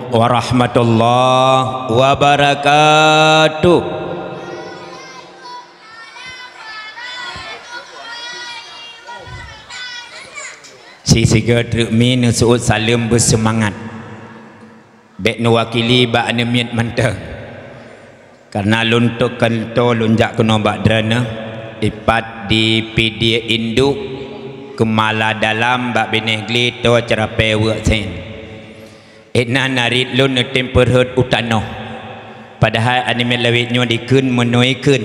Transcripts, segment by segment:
Warahmatullahi wabarakatuh. Si siga termi nusuut salim bersemangat bek nuwakili bak nemiat mantah karena luntuk kento lunjak kena bakdrana ipat di PD induk kemala dalam bak benih glito cerape wak sen Ina narit lun temperhut utano. Padahal anime lawitnya dikun menuikun.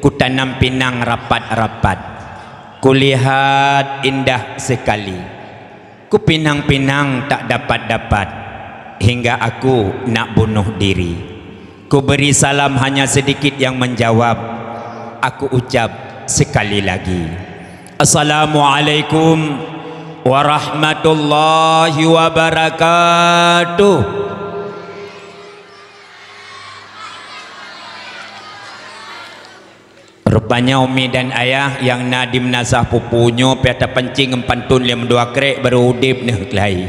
Kutanam pinang rapat-rapat. Kulihat indah sekali. Ku pinang-pinang tak dapat-dapat. Hingga aku nak bunuh diri. Ku beri salam hanya sedikit yang menjawab. Aku ucap sekali lagi. Assalamualaikum warahmatullahi wabarakatuh. Rupanya umi dan ayah yang nadim nasah pupunya piata pencing empantun yang dua krek baru udip nih kelai.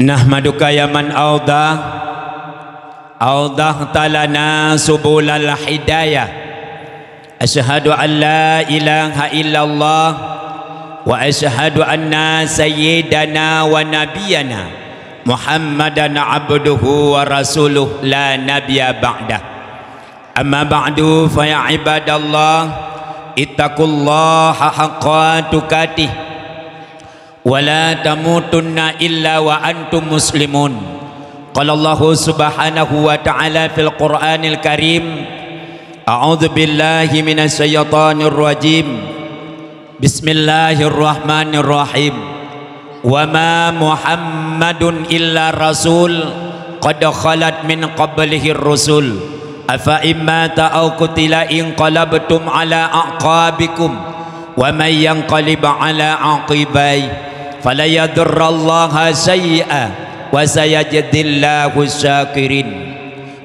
Nahmaduka ya man audah talana subulal hidayah. Asyhadu an la ilaha illallah wa asyhadu anna sayyidana wa nabiyana Muhammadan abduhu wa rasuluh la nabiyya ba'dah. Amma ba'du fa ya ibadallah ittaqullaha haqqa tuqatih wa la tamutunna illa wa antum muslimun. Qala Allah subhanahu wa ta'ala fil Qur'anil Karim a'udzu billahi minasy syaithanir rajim. Bismillahirrahmanirrahim. Wa ma Muhammadun illa rasul qad khalat min qablihi rusul afa imma ta'aw qutila inqalabtum ala aqabikum wa may yanqalib ala aqibai fala yadurrallaha syai'a wa sayajzillahu syakirin.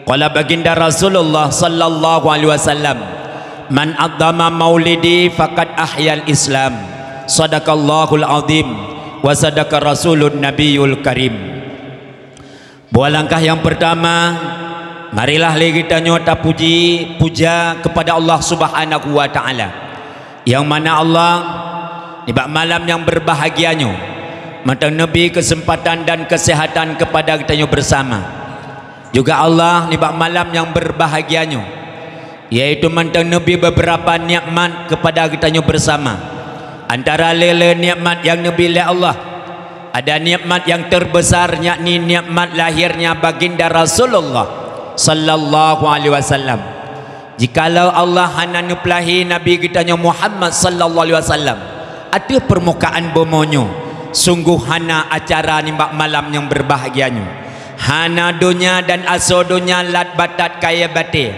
Qala baginda Rasulullah sallallahu alaihi wasallam, man adzama maulidi faqad ahyal Islam. Sadaqallahul azim wa sadaqa rasulun nabiyul karim. Buah langkah yang pertama, marilah kita nyota puja kepada Allah Subhanahu wa taala. Yang mana Allah di malam yang berbahagianya mata nabi kesempatan dan kesehatan kepada kita bersama. Juga Allah di malam yang berbahagianya yaitu mantan Nabi beberapa nikmat kepada kita bersama. Antara lele nikmat yang Nabi oleh Allah, ada nikmat yang terbesar yakni nikmat lahirnya baginda Rasulullah sallallahu alaihi wasallam. Jikalau Allah hana nuplahi Nabi kita Muhammad sallallahu alaihi wasallam, ada permukaan bomonyo sungguh hana acara nimbak malam yang berbahagianya. Hana dunia dan asodonya lat batat kaya batil.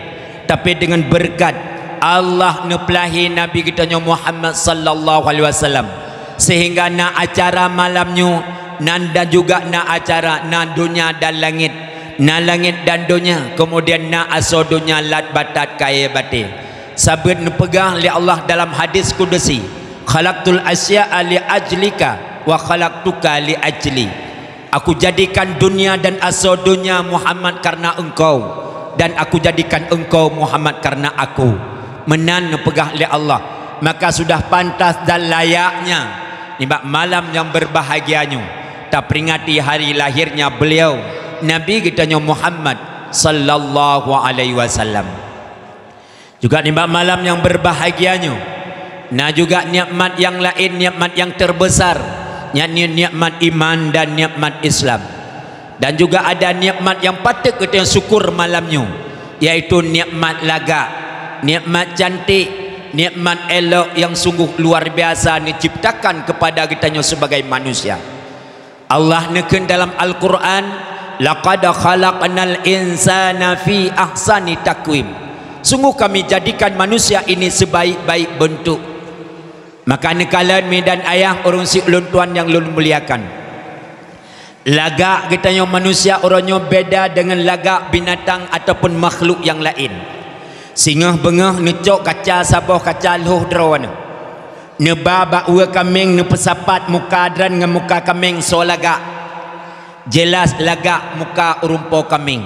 Tapi dengan berkat Allah nuplahi Nabi kita Muhammad sallallahu alaihi wasallam sehingga na acara malamnya nanda juga na acara na dunia dan langit, na langit dan dunia, kemudian na asodonya lat batat kaya batil. Sabit pegang oleh Allah dalam hadis kudusi, khalaqtul asya'a li ajlika wa khalaqtuka li ajli. Aku jadikan dunia dan asodonya Muhammad karena engkau, dan aku jadikan engkau Muhammad karena aku. Menan pegah oleh Allah, maka sudah pantas dan layaknya di malam yang berbahagianya kita peringati hari lahirnya beliau Nabi kita Muhammad sallallahu alaihi wasallam. Juga di malam yang berbahagianya nah juga nikmat yang lain, nikmat yang terbesar yakni nikmat iman dan nikmat Islam. Dan juga ada nikmat yang patut kita syukur malamnya, yaitu nikmat laga, nikmat cantik, nikmat elok yang sungguh luar biasa diciptakan kepada kita sebagai manusia. Allah neken dalam Al-Quran, laqad khalaqnal insana fi ahsani taqwim. Sungguh kami jadikan manusia ini sebaik-baik bentuk. Maka nekalan medan ayah orang si ulun tuan yang lulun muliakan, lagak kita yang manusia orangnya beda dengan lagak binatang ataupun makhluk yang lain. Singah bengah necok kaca saboh kaca luh drawana. Neba bakwa kameng ne pesapat muka adran dengan muka kameng so lagak. jelas lagak muka urumpo kambing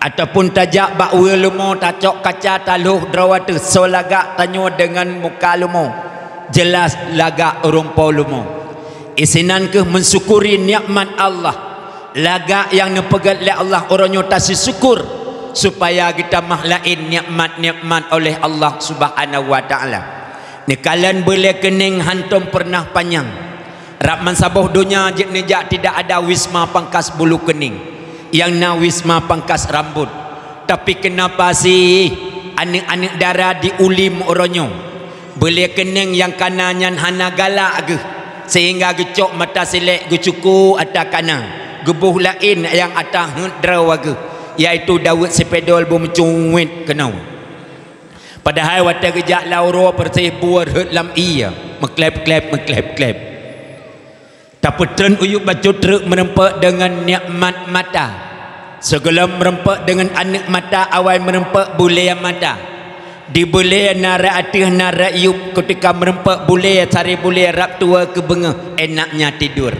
ataupun tajak bakwa lumo tacok kaca taluh drawatu so lagak tanyo dengan muka lumo jelas lagak urumpo lumo isinan ke mensyukuri nikmat Allah lagak yang nepegat oleh Allah orangnya tasi syukur supaya kita mahlain nikmat-nikmat oleh Allah Subhanahu wa taala. Ni kalian boleh kening hantum pernah panjang. Rap mansabah dunia jek nejak tidak ada wisma pangkas bulu kening. Yang na wisma pangkas rambut. Tapi kenapa sih anak-anak darah diulim orangnya? Boleh kening yang kanannya hana galak ke sehingga gecok mata selek gecuku atas kanan. Gebuh lain yang atas hendraw ke. Iaitu Daud sepedol bermencungwit kenau padahal wadah kejak lauro bersih buat hut lam iya meklep-klep tapi tren uyuk baju truk merempak dengan nikmat mata segala merempak dengan anak mata awal merempak bulai mata di bulai nara atih nara yuk ketika merempak bulai cari bulai rap tua ke bengah enaknya tidur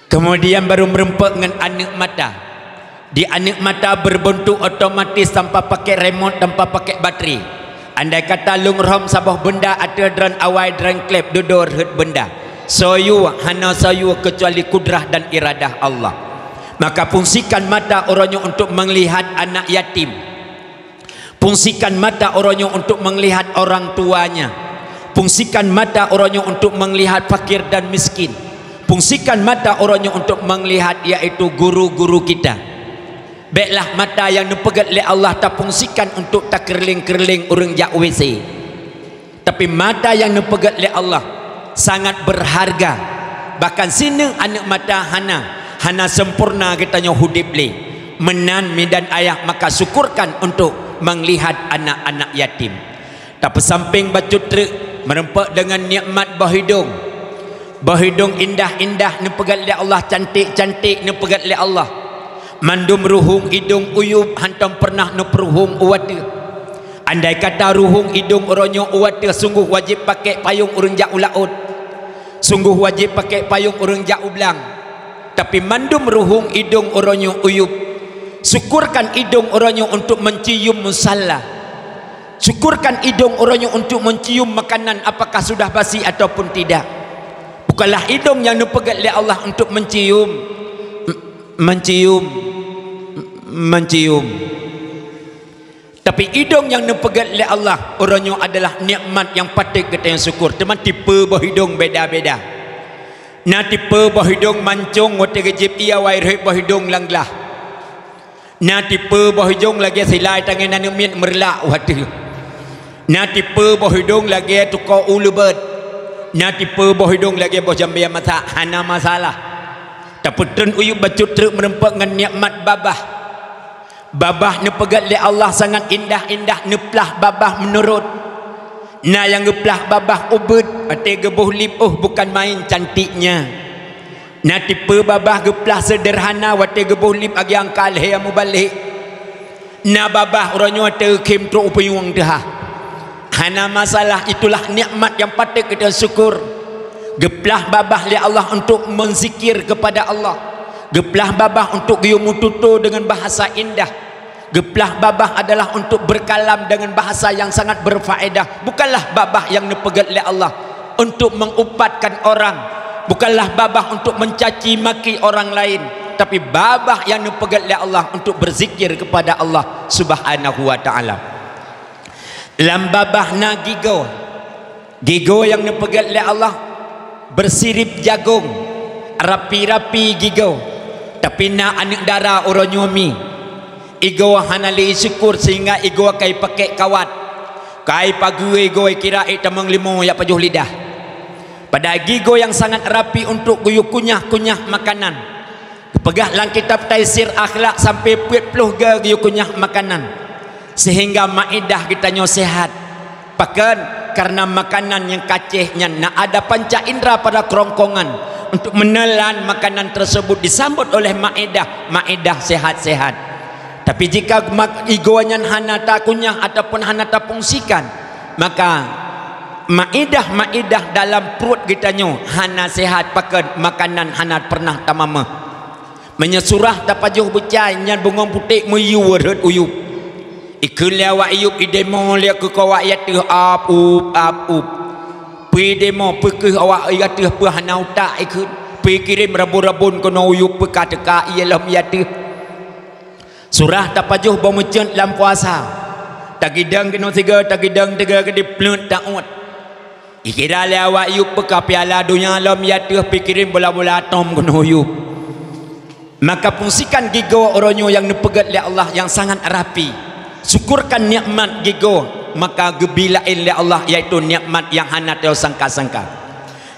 kemudian baru merempak dengan anak mata di anak mata berbentuk otomatis tanpa pakai remote, tanpa pakai bateri. Andai kata lung rom sabah benda ada dran awai dran klep dudur hut benda. Soyu hana soyu kecuali kudrah dan iradah Allah. Maka fungsikan mata orangnya untuk melihat anak yatim. Fungsikan mata orangnya untuk melihat orang tuanya. Fungsikan mata orangnya untuk melihat fakir dan miskin. Fungsikan mata orangnya untuk melihat yaitu guru-guru kita. Baiklah mata yang dipegat oleh Allah tak fungsikan untuk tak kerling-kerling orang jak WC. Tapi mata yang dipegat oleh Allah sangat berharga. Bahkan sini anak mata hana sempurna katanya hudib le. Menan midan ayah maka syukurkan untuk melihat anak-anak yatim. Tapi samping baju truk merempak dengan nikmat bahidung. Bahidung indah-indah dipegat oleh Allah, cantik-cantik dipegat oleh Allah. Mandum ruhung hidung uyub hantam pernah neperuhung uwata. Andai kata ruhung hidung orangnya uwata sungguh wajib pakai payung urang jak ulaut. Sungguh wajib pakai payung urang jak ublang. Tapi mandum ruhung hidung orangnya uyub. Syukurkan hidung orangnya untuk mencium musalla. Syukurkan hidung orangnya untuk mencium makanan apakah sudah basi ataupun tidak. Bukanlah hidung yang dipegat oleh Allah untuk mencium. Tapi hidung yang dipegat oleh Allah orangnya adalah nikmat yang patut kita yang syukur. Teman tipe bahidung beda-beda. Na tipe bahidung mancung wate gejib ia wair bahidung langlah. Na tipe bahidung lagi silai tangan nanumit merlak wate. Na tipe bahidung lagi tukau ulubet. Na tipe bahidung lagi boh jambia masak hana masalah. Tapi tren uyuk bacut truk merempak dengan nikmat babah. Babah nepegat oleh Allah sangat indah-indah neplah babah menurut. Nah yang ngeplah babah ubud ate gebuh lip bukan main cantiknya. Nah tipe babah geplah sederhana wate gebuh lip agi angkal he amu balik. Nah babah orangnya ate kim tru upayung dah. Hana masalah itulah nikmat yang patut kita syukur. Geplah babah oleh Allah untuk menzikir kepada Allah. Geplah babah untuk giyumututu dengan bahasa indah. Geplah babah adalah untuk berkalam dengan bahasa yang sangat berfaedah. Bukanlah babah yang dipegat oleh Allah untuk mengupatkan orang. Bukanlah babah untuk mencaci maki orang lain. Tapi babah yang dipegat oleh Allah untuk berzikir kepada Allah Subhanahu wa ta'ala. Lam babah na gigo. Gigo yang dipegat oleh Allah bersirip jagung. Rapi-rapi gigo. Tapi na anak darah orang nyumi igo hanali syukur sehingga igo kai pakai kawat kai pagi igo kira tamang limo ya pajuh lidah pada gigo yang sangat rapi untuk guyuk kunyah makanan pegah lang kitab taisir akhlak sampai 40 guyuk kunyah makanan sehingga maidah kita nyo sehat pakan karena makanan yang kacehnya nak ada panca indera pada kerongkongan untuk menelan makanan tersebut disambut oleh maedah sehat-sehat. Tapi jika igoannya hana tak kunyah ataupun hana tak fungsikan, maka maedah dalam perut kita nyo hana sehat pakai makanan hana pernah tamamah. menyesurah tapajuh becai nyan bungong putih meyu red uyup ikun lewat ayub idemo liak ke kawak yatuh up pi demo pekeh awak yatuh pehanau tak ikun pi kirim rabun-rabun kono uyup pekateka ialah yatuh surah tapajuh bomecen dalam puasa tagidang kena tiga tagidang tiga ke diplut takut ikira lewat ayub peka piala dunia lam yatuh pi kirim bola-bola atom kono uyup maka fungsikan gigo oronyo yang nepegat oleh Allah yang sangat rapi syukurkan nikmat gigo maka gebilain oleh Allah iaitu nikmat yang hana teu sangka-sangka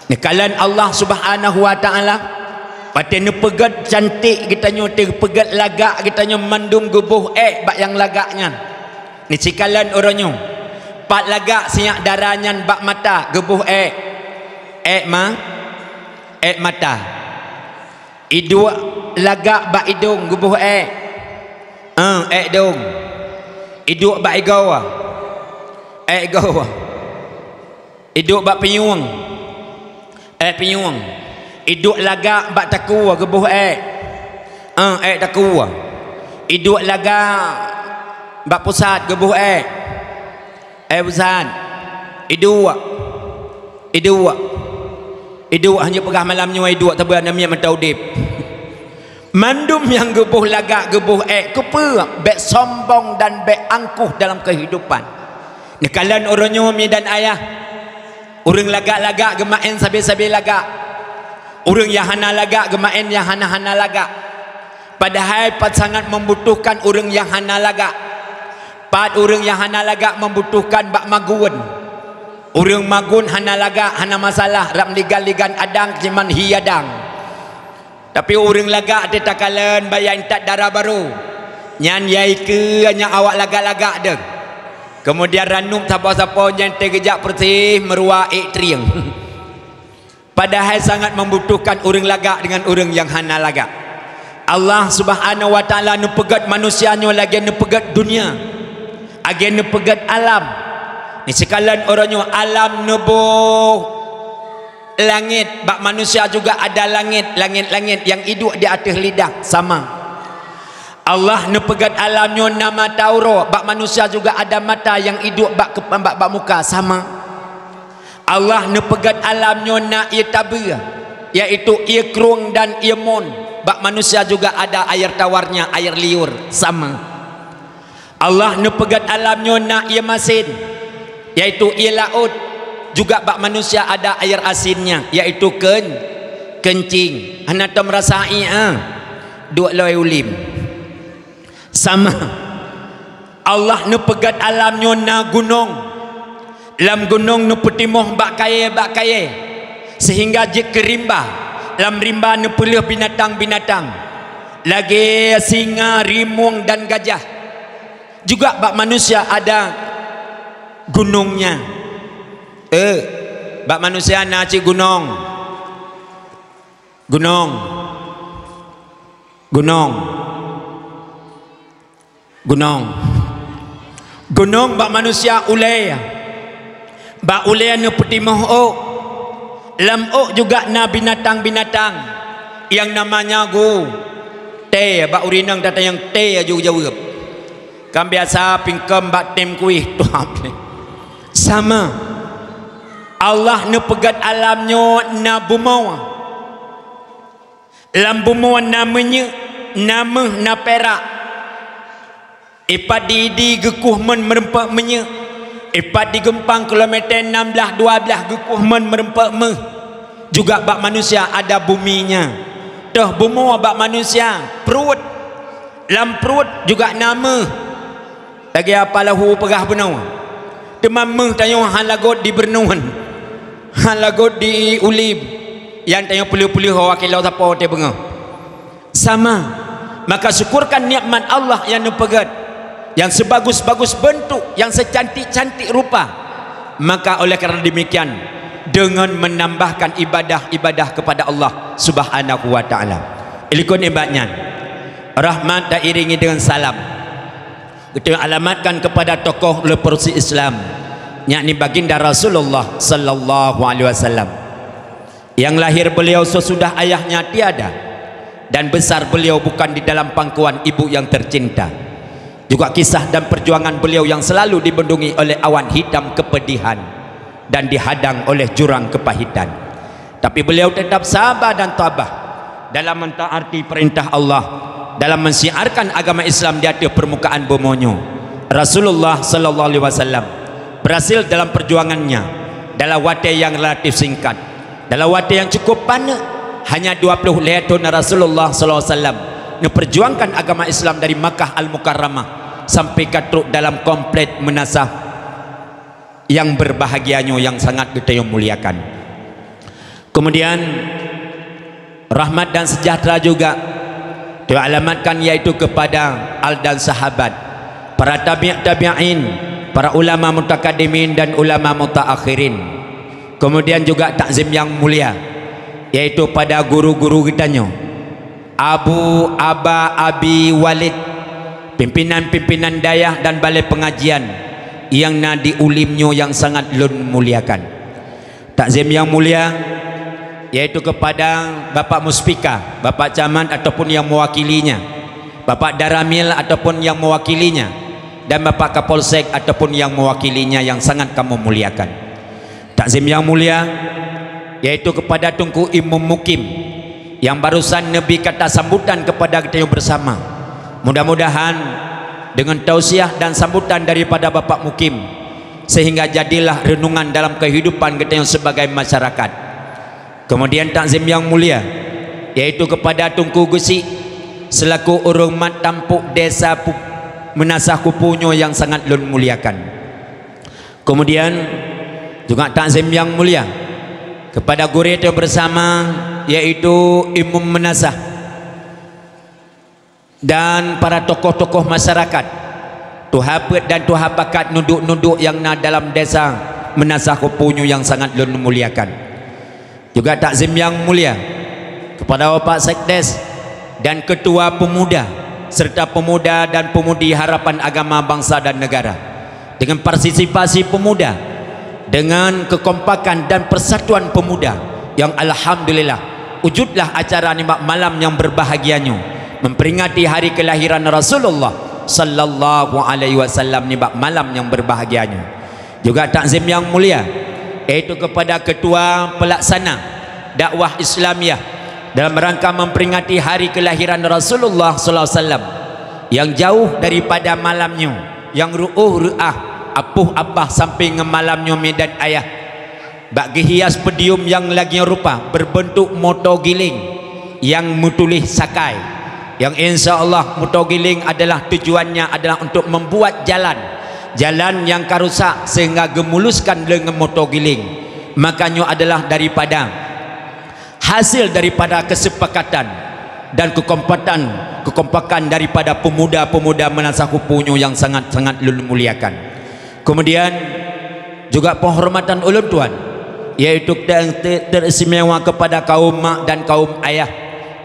nekalan Allah Subhanahu wa taala pada nepegat cantik kita nyo terpegat lagak kita nyo mandum gebuh bak yang lagaknya ni cikalan oronyo pat lagak siak daranyan bak mata gebuh mata idua lagak bak hidung gubuh dong iduk bak igawa iduk bak penyuang penyuang iduk lagak bak takua gubuh takua iduk lagak bak pusat gubuh pusat iduk hanya pegah malamnya iduk tabu namanya mentaudip mandum yang gebuh lagak gebuh kepe bek sombong dan bek angkuh dalam kehidupan nekalan oronyo mi dan ayah urang lagak-lagak gemaen sabi-sabi lagak urang yang hana lagak gemaen yang hana-hana lagak padahal pat sangat membutuhkan urang yang hana lagak pat urang yang hana lagak membutuhkan bak magun urang magun hana lagak hana masalah ram ligan-ligan adang cuman hiadang tapi orang lagak dia takalan bayar intat darah baru nyan yai ke hanya awak lagak-lagak dek kemudian ranum siapa-siapa yang tergejak bersih meruak triang padahal sangat membutuhkan orang lagak dengan orang yang hana lagak Allah Subhanahu wa taala nepegat manusianya lagi nepegat dunia lagi nepegat alam ni sekalan orangnya alam nebuh langit bak manusia juga ada langit yang hidup di atas lidah sama Allah nepegat alamnya nama tauro bak manusia juga ada mata yang hidup bak muka sama Allah nepegat alamnya na ia tabir iaitu ia kerung dan ia mon bak manusia juga ada air tawarnya air liur sama Allah nepegat alamnya na ia masin iaitu ia laut juga bak manusia ada air asinnya iaitu kencing hana tu merasai dua loi ulim sama Allah nepegat alamnya na gunung lam gunung nu petimoh bak kaya sehingga jik rimba lam rimba nu pelih binatang-binatang lagi singa rimung dan gajah juga bak manusia ada gunungnya bak manusia naci gunung bak manusia ulai bak ulai nu petimoh lam juga na binatang-binatang yang namanya teh bak urinang data yang teh jauh-jauh kan biasa pingkem bak tem kuih tuap sama Allah nepegat alamnya na bumau lam bumau namanya na perak ipat di gekuh men merempak menye ipat di gempang kilometer 16 12 gekuh men merempak meh juga bak manusia ada buminya dah bumau bak manusia perut lam perut juga nama lagi apa lahu pegah benau demam meh tayong halagot di bernuan halagot di ulib yang tanya pulih-pulih wakilau siapa dia bengah sama maka syukurkan nikmat Allah yang nepegat yang sebagus-bagus bentuk yang secantik-cantik rupa maka oleh kerana demikian dengan menambahkan ibadah-ibadah kepada Allah Subhanahu wa taala ilikun ibadnya rahmat dan iringi dengan salam kita alamatkan kepada tokoh leprosi Islam yakni baginda Rasulullah sallallahu alaihi wasallam yang lahir beliau sesudah ayahnya tiada dan besar beliau bukan di dalam pangkuan ibu yang tercinta. Juga kisah dan perjuangan beliau yang selalu dibendungi oleh awan hitam kepedihan dan dihadang oleh jurang kepahitan. Tapi beliau tetap sabar dan tabah dalam mentaati perintah Allah, dalam mensiarkan agama Islam di atas permukaan bumonyo. Rasulullah sallallahu alaihi wasallam berhasil dalam perjuangannya dalam waktu yang relatif singkat, dalam waktu yang cukup panas, hanya 20 tahun Rasulullah sallallahu alaihi wasallam memperjuangkan agama Islam dari Makkah Al-Mukarramah sampai katruk dalam komplit menasah yang berbahagianya yang sangat kita muliakan. Kemudian rahmat dan sejahtera juga dialamatkan yaitu kepada al dan sahabat, para tabi'in, para ulama mutakaddimin dan ulama mutaakhirin. Kemudian juga takzim yang mulia yaitu pada guru-guru kitanya, Abu Aba Abi Walid, pimpinan-pimpinan dayah dan balai pengajian yang nadi ulimnya yang sangat lun muliakan. Takzim yang mulia yaitu kepada Bapak Muspika, Bapak Camat ataupun yang mewakilinya, Bapak Daramil ataupun yang mewakilinya, dan Bapak Kapolsek ataupun yang mewakilinya yang sangat kamu muliakan. Takzim yang mulia yaitu kepada Tunku Imam Mukim yang barusan Nabi kata sambutan kepada kita bersama. Mudah-mudahan dengan tausiah dan sambutan daripada Bapak Mukim sehingga jadilah renungan dalam kehidupan kita sebagai masyarakat. Kemudian takzim yang mulia yaitu kepada Tunku Gusik selaku urumat tampuk desa Menasah Kupunyo yang sangat lun muliakan. Kemudian juga takzim yang mulia kepada guru yang bersama yaitu Imam Menasah dan para tokoh-tokoh masyarakat, tuhapat dan tuhapakat nuduk-nuduk yang dalam desa Menasah Kupunyo yang sangat lun muliakan. Juga takzim yang mulia kepada Bapak Sekdes dan Ketua Pemuda serta pemuda dan pemudi Harapan Agama Bangsa dan Negara. Dengan partisipasi pemuda, dengan kekompakan dan persatuan pemuda yang alhamdulillah wujudlah acara nikmat malam yang berbahagianya memperingati hari kelahiran Rasulullah sallallahu alaihi wasallam, nikmat malam yang berbahagianya. Juga takzim yang mulia yaitu kepada Ketua Pelaksana Dakwah Islamiyah dalam rangka memperingati hari kelahiran Rasulullah sallallahu alaihi wasallam yang jauh daripada malamnya yang ru'ah apuh abah sampai ngemalamnya medan ayah bagi hias pedium yang lagi rupa berbentuk motor giling yang mutulih sakai, yang insya Allah motor giling adalah tujuannya adalah untuk membuat jalan yang karusak sehingga gemuluskan dengan motor giling. Makanya adalah daripada hasil daripada kesepakatan dan kekompakan daripada pemuda-pemuda Menasah Kupunyo yang sangat-sangat muliakan. Kemudian juga penghormatan ulun tuan yaitu teristimewa kepada kaum mak dan kaum ayah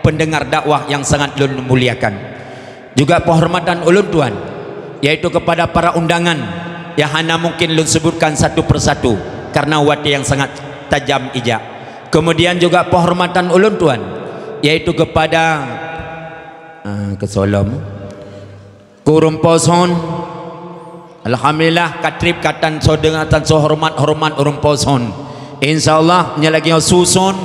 pendengar dakwah yang sangat muliakan. Juga penghormatan ulun tuan yaitu kepada para undangan yang hanya mungkin lun sebutkan satu persatu karena waktu yang sangat tajam ijak. Kemudian juga penghormatan ulun tuan yaitu kepada kesolom Kurum Poson. Alhamdulillah katrip katan so dengatan so hormat urum Poson. InsyaAllah nyalagi susun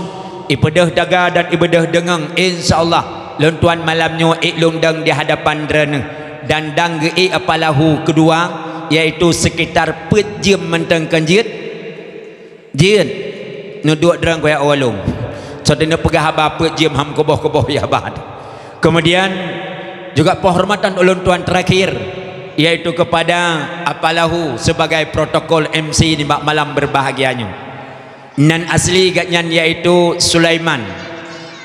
ibadah daga dan ibadah dengang. InsyaAllah lun tuan malamnya iklundang di hadapan drene dan dang ge apalahu kedua yaitu sekitar pejam mentengkan jid nuduk derang kaya awalung so dina pegah haba pejam ham koboh ya bad. Kemudian juga penghormatan ulun tuan terakhir yaitu kepada apalahu sebagai protokol MC di malam berbahagianya nan asli gatnyan yaitu Sulaiman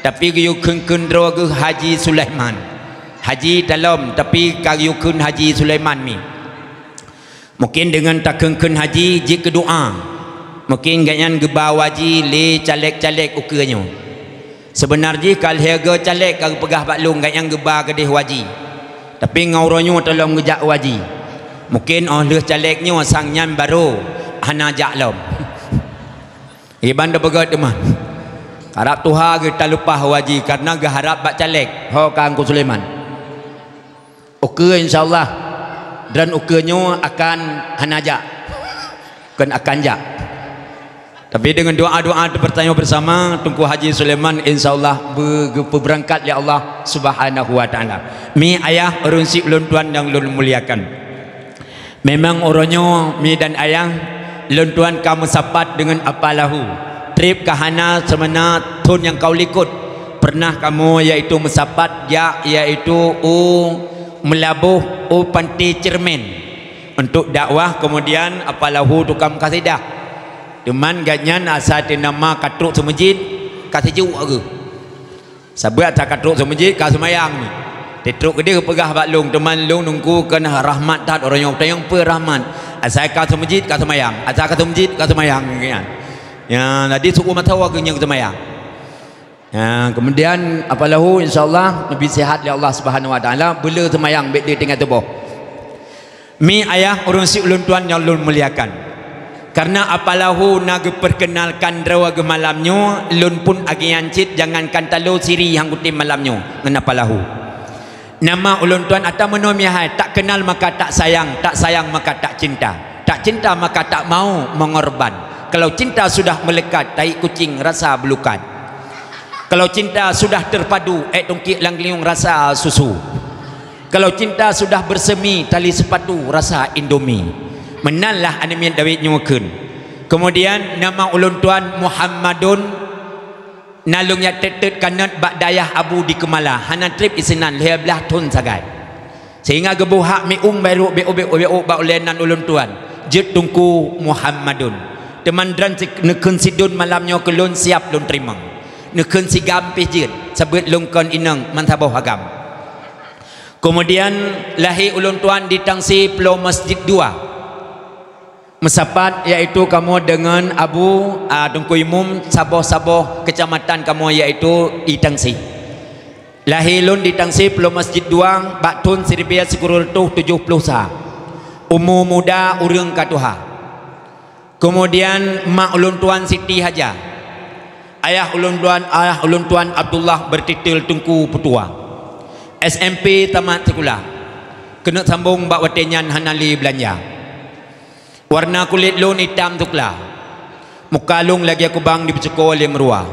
tapi gayukun kendro ke Haji Sulaiman Haji dalam tapi kayukun Haji Sulaiman mi mungkin dengan takengken haji jika doa mungkin gatnyan geba waji le caleg-caleg ukanya sebenarnya kalau harga caleg kau pegah baklung gatnyan geba kedih waji tapi ngauronyo tolong ngejak waji mungkin oleh calegnya sangnya baru hana jak lom iban dah begat teman harap Tuhan kita lupa waji karena harap bak caleg ho Kang Ku Sulaiman okey insyaallah dan okeynya akan hanajak kan akan jak tapi dengan doa-doa bertanya bersama Tunku Haji Sulaiman insyaallah berangkat ya Allah Subhanahu wa taala mi ayah urang si ulun tuan yang ulun muliakan memang orangnya mi dan ayah ulun tuan kamu sapat dengan apalahu trip kahana semana tun yang kau likut pernah kamu yaitu mesapat ya yaitu melabuh panti cermin untuk dakwah kemudian apalahu tukang kasidah teman ganyan asal nama katruk semajid kasih jauh ke sabat tak katruk semajid kas semayang ni titruk dia pegah baklung teman lung nunggu kena rahmat tat orang yang perahmat asal kas semajid kas semayang asal kas semajid kas semayang kan ya tadi suku mata waktunya ke semayang ya kemudian apalahu insyaallah lebih sihat ya Allah Subhanahu wa taala bila semayang baik dia tinggal tubuh mi ayah urang si ulun tuan yang ulun muliakan karena apalahu nak perkenalkan rawa ke malamnya ulun pun agian cit jangankan talu siri yang kutim malamnya ngan apalahu nama ulun tuan atau menomiahai tak kenal maka tak sayang maka tak cinta maka tak mau mengorban. Kalau cinta sudah melekat tai kucing rasa belukat kalau cinta sudah terpadu tongkik langliung rasa susu kalau cinta sudah bersemi tali sepatu rasa indomie menanlah animian Dawid nyukeun kemudian nama ulun tuan Muhammadun nalung ya tetet kanat bak dayah abu di Kemala hana trip isinan leh belah tun sagai sehingga gebuhak miung baru beu bak ulenan ulun tuan jet tungku Muhammadun teman dran nekun sidun malamnya kelun siap lun terima nekun si gampih jit sebut lungkon inang mantabau agam kemudian lahir ulun tuan di tangsi Pulau Masjid 2 mesapat iaitu kamu dengan Abu Tungku Imum saboh-saboh kecamatan kamu iaitu di tangsi lahir lun di tangsi Pulau Masjid 2 baktun siribia sekurul tuh 70 sah umur muda urang katuha kemudian mak ulun tuan Siti Haja ayah ulun tuan Abdullah bertitil Tunku Petua SMP tamat sekolah kena sambung bak watenyan hanali belanja warna kulit lun hitam tuklah muka lung lagi aku bang di peceko oleh meruah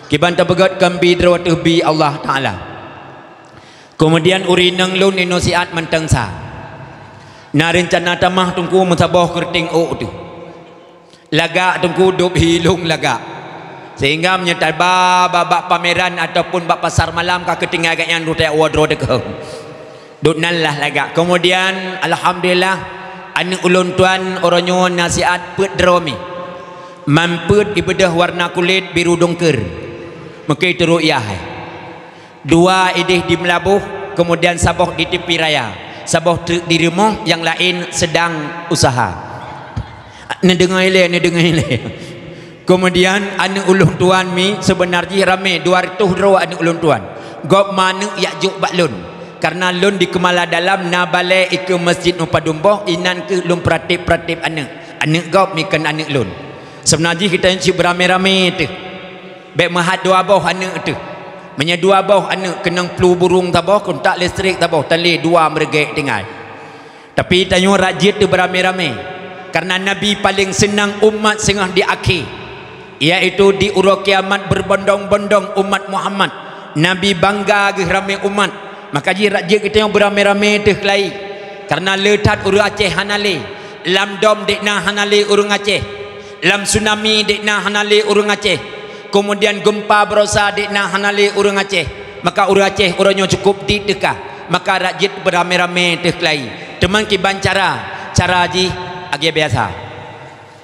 kiban tabegat kambi drawat bi Allah Ta'ala kemudian urinang lun inosiat mentangsa na rencana tamah tungku musabah kerting tu laga tungku duk hilung laga sehingga menyertai babak pameran ataupun bak pasar malam ka ketinggal kat yang rutai wardrobe ke duk nalah laga kemudian alhamdulillah anak ulun tuan orangnya nasihat pet dromi mampet ibadah warna kulit biru dongker mungkin itu ru'yah dua idih di Melabuh kemudian saboh di tepi raya saboh di rumah yang lain sedang usaha dengar ile kemudian anak ulun tuan mi sebenarnya ramai 200 rawa anak ulun tuan gop mana yakjuk baklun karena lun di Kemala dalam na balai ke masjid Nupadumboh inan ke lun pratip anak gop mi kan anak lun sebenarnya kita yang beramai-ramai tu baik mahat dua bawah anak tu menya dua bawah anak kenang flu burung tabah kontak listrik tabah tali dua mergek tinggal tapi tanya rajit tu beramai-ramai karena Nabi paling senang umat sengah di akhir iaitu di urut kiamat berbondong-bondong umat Muhammad Nabi bangga ke ramai umat maka rajin kita yang beramai-ramai tu kelai karena letat urut Aceh hanale lam dom dekna hanale urung Aceh lam tsunami dekna hanale urung Aceh kemudian gempa berosa dekna hanale urung Aceh maka urut Aceh urangnya cukup di dekah maka rajin beramai-ramai tu kelai teman kiban cara ji agi biasa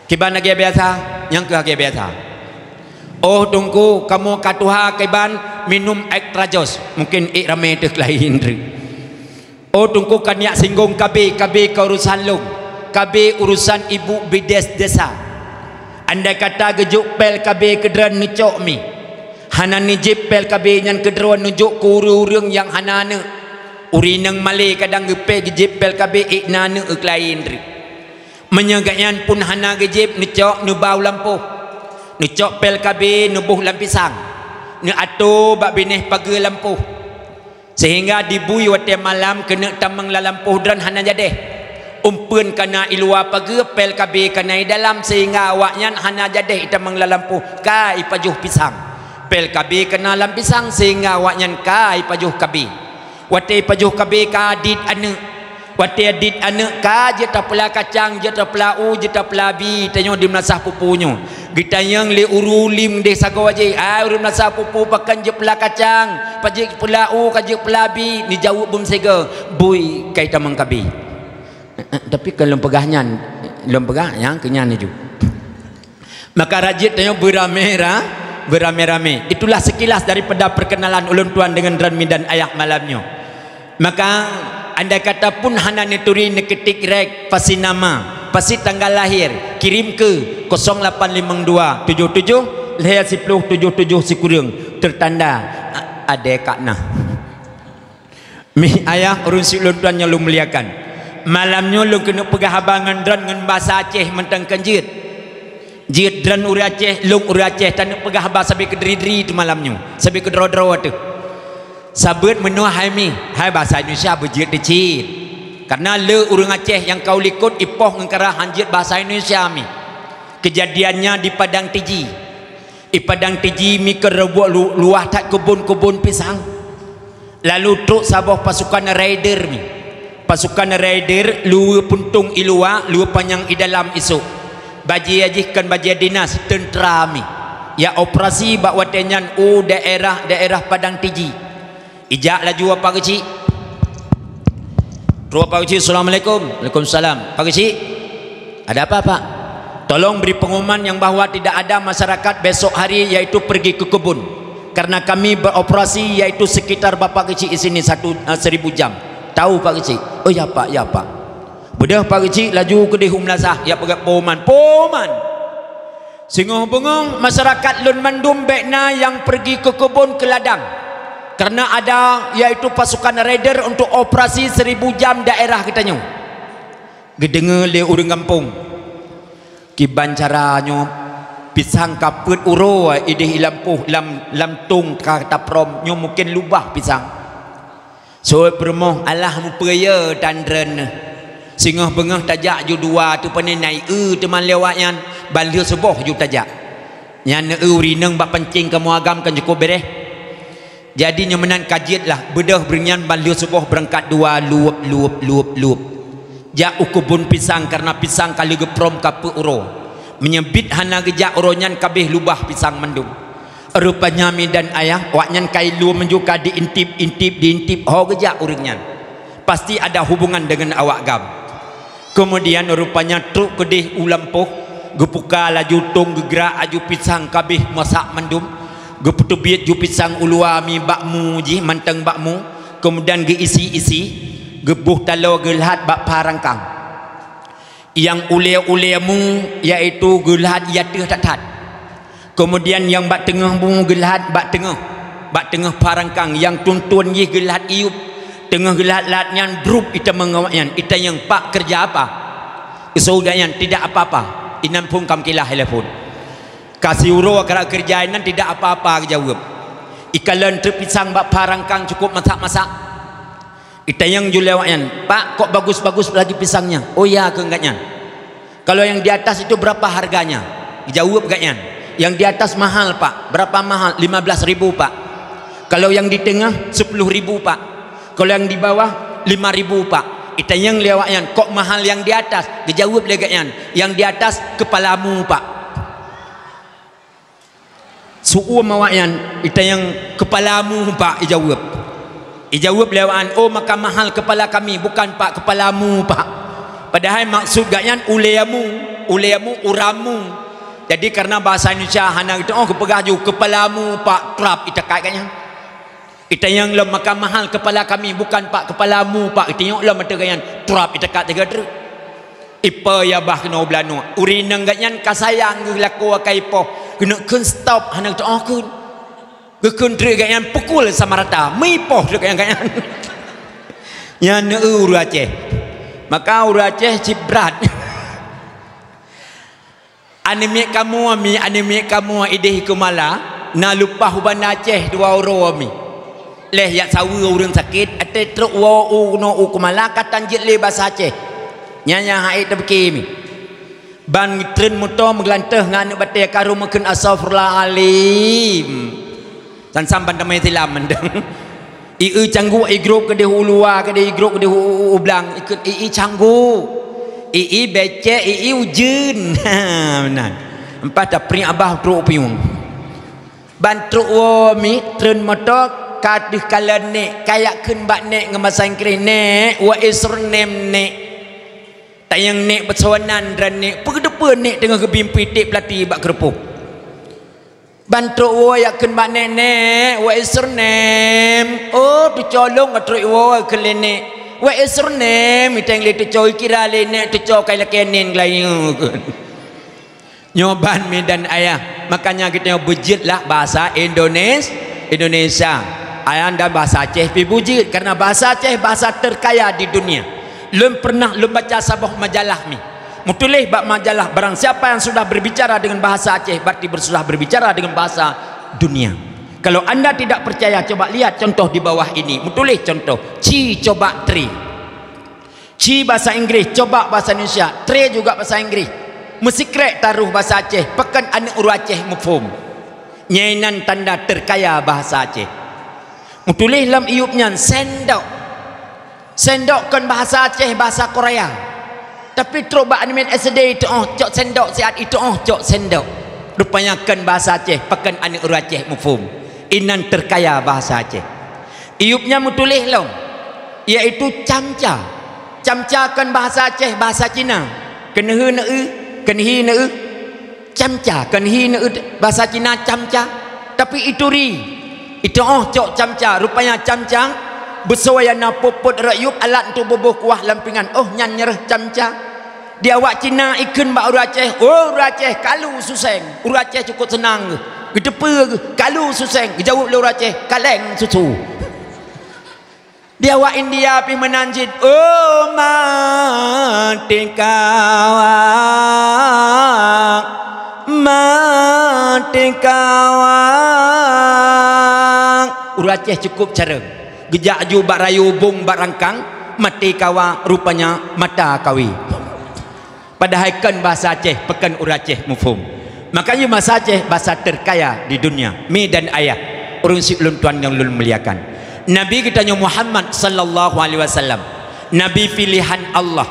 kiban agi biasa yang ke agi biasa oh tunggu kamu katuha kiban minum ekstra jos mungkin ramai tu lain oh tunggu kan yak singgung KB keurusan lung KB urusan ibu bides desa andai kata gejuk pel KB kedran nucuk mi hanani jip pel KB yang kedran nujuk kururung yang hanane urinang malay kadang gepe gejip pel KB iknane lain menyegaknya pun hana gejib necok nubau lampu Ngecok pel kabe nubuh lampisang. Ni ato bak bineh pagi lampuh. Sehingga dibui wate malam kena tamang lalampuh dan hana jadeh. Umpun kana ilua pagi pel kabe kana dalam sehingga awaknya hana jadeh tamang lalampuh kai pajuh pisang. Pel kabe kana lampisang sehingga awaknya kai pajuh kabe. Wate pajuh kabe kadit ane. Wate adit ane ka je tapla kacang je tapla u je tapla bi tanyo di menasah pupunyo. Gitayang le urulim de sago aje urum nasa pupu pakan je pela kacang paje pela u kaje pela bi ni jawab bum sega bui kai tamang kabi. Tapi kalau pegahnya lom pegah yang kenyan itu. Maka rajit tanya beramai-ramai. Itulah sekilas daripada perkenalan ulun tuan dengan Ranmi dan ayah malamnya. Maka andai kata pun hana neturi neketik rek pasti nama pasti tanggal lahir kirim ke 0852 77 lahir 10 77 si kurang tertanda adek kak nah mi ayah urun si ulun yang lu muliakan malamnya lu kena pegah abangan dran dengan bahasa Aceh mentangkan jid dran uri Aceh lung uri Aceh tanah pegah bahasa sampai ke deri-deri tu malamnya sampai ke dero-dero tu sabut menua hai mi hai bahasa Indonesia berjid dicit karena le urang Aceh yang kau likut ipoh ngengkara hanjit bahasa Indonesia mi kejadiannya di Padang Tiji di Padang Tiji mi kerebuak luah tak kebun-kebun pisang lalu truk sabah pasukan raider mi pasukan raider luar puntung ilua luar panjang i dalam isuk baji ajihkan baji dinas tentera mi ya operasi bak watenyan daerah Padang Tiji ijak laju apa kecik Pak Kecik, Assalamualaikum. Waalaikumsalam. Pak Kecik, ada apa Pak? Tolong beri pengumuman yang bahawa tidak ada masyarakat besok hari yaitu pergi ke kebun. Karena kami beroperasi yaitu sekitar Bapak Kecik di sini 1000 jam. Tahu Pak Kecik? Oh ya Pak, ya Pak. Bedah Pak Kecik laju ke di Humlasah. Ya pegat poman. Singoh bengong masyarakat Lun Mandum bekna yang pergi ke kebun ke ladang. Karena ada yaitu pasukan raider untuk operasi 1000 jam daerah kitanya. Gedengar le urang kampung. Kiban caranya pisang kaput uro idih lampuh lam tung kata prom nyo mungkin lubah pisang. So permoh Allah mupaya tandren. Singoh bengah tajak ju dua tu pane naik teman lewatnya balio seboh ju tajak. Nyan urineng bak pencing kamu agam kan cukup beres. Jadi nyomenan kajiat lah bedah berinyan balio sebuah berangkat dua luap jak ukubun pisang karena pisang kali geprom kapu uro menyebit hana gejak uronyan kabeh lubah pisang mendung rupanya mi dan ayah waknyan kai lu menjuka diintip ho gejak urinyan pasti ada hubungan dengan awak gam kemudian rupanya truk kedih ulampuh gepuka laju tung gegerak aju pisang kabeh masak mendung geputubiat ju pisang ulua mi bakmu ji manteng bakmu kemudian ge isi gebuh talo gelhat bak parangkang yang ule-ulemu yaitu gelhat yateh tatat kemudian yang bak tengah mu gelhat bak tengah parangkang yang tuntun ye gelhat iup tengah gelhat latnya drup ita mengawaknya ita yang pak kerja apa saudayan tidak apa-apa inam pun kam kilah telepon kasih uro kerja kerjaan tidak apa-apa jawab ikalan terpisang bak parangkang cukup masak-masak ita yang julewaknya pak kok bagus-bagus lagi pisangnya oh ya ke enggaknya kalau yang di atas itu berapa harganya jawab enggaknya yang di atas mahal pak berapa mahal 15.000 pak kalau yang di tengah 10.000 pak kalau yang di bawah 5.000 pak ita yang lewaknya kok mahal yang di atas jawab legaknya yang di atas kepalamu pak su'u mawakyan ita yang kepalamu pak ijawab lewakan oh maka mahal kepala kami bukan pak kepalamu pak padahal maksud gaknya ulemu uramu jadi karena bahasa Indonesia hana itu oh kepegah ju kepalamu pak trap ita kayaknya ita yang lem maka mahal kepala kami bukan pak kepalamu pak ita yang lem mata gaknya trap ita kat tiga tru ipa ya bah kena belanu urinang gaknya kasayang laku akai po kena kun stop hana tu oh kun gekun trik gaknya pukul sama rata mipoh trik gaknya yang uru Aceh maka uru Aceh cibrat Anime kamu ideh kumala na lupa huban Aceh dua orang mi leh yak sawi orang sakit ate truk wa no kumala katan jit le bahasa Aceh nyanya hai tebki mi ban tren motor meglanteh nganu bate karo meken astagfirullah alim san samban damai silam mendeng canggu grup ke de hulua ke de grup ke de ublang ikut canggu becek ujun benar empat dah pri abah truk piung ban truk wo mi tren motor kadih kala nek kayak keun bak nek ngemasa Inggeris nek wa isrnem nek tayang nek bersawanan dan nek pegedepan nek dengan kebimpi tik pelati bak kerupuk bantruk wo yak keun bak nek wa isrnem oh tu colong atruk wo kelenek wa isrnem mitang le tu coy kira le nek tu coy kai lakenen glayu nyoban medan ayah makanya kita bujit lah bahasa Indonesia ayah dan bahasa Aceh pi bujit karena bahasa Aceh bahasa terkaya di dunia lum pernah lum baca sabah majalah mi mutulih bak majalah barang siapa yang sudah berbicara dengan bahasa Aceh berarti sudah berbicara dengan bahasa dunia. Kalau anda tidak percaya coba lihat contoh di bawah ini mutulih contoh ci coba tri ci bahasa Inggris coba bahasa Indonesia tri juga bahasa Inggris mesti krek taruh bahasa Aceh pekan anak uru Aceh mufhum nyainan tanda terkaya bahasa Aceh mutulih lam iupnya sendok kan bahasa Aceh bahasa Korea tapi terubah animen SD itu cok sendok siat itu cok sendok rupanya kan bahasa Aceh pekan anak uru Aceh mufhum inan terkaya bahasa Aceh iupnya mutulih long yaitu camca kan bahasa Aceh bahasa Cina kenhi ne camca kenhi ne bahasa Cina camca tapi itu itu cok camca rupanya camca bersuayana popot rayup alat untuk boboh kuah lampingan nyan nyerah camca dia awak Cina ikun bak uru Aceh uru Aceh kalu suseng uru Aceh cukup senang gedepe kalu suseng jawab le uru Aceh kaleng susu dia awak India pi menanjid mati kawang uru Aceh cukup cara gejak ju bak rayu bung bak rangkang mati kawang rupanya mata kawi padahal kan bahasa Aceh pekan uru Aceh mufhum makanya bahasa Aceh bahasa terkaya di dunia mi dan ayah orang siklun tuan yang lul muliakan Nabi kita Muhammad sallallahu alaihi wasallam Nabi pilihan Allah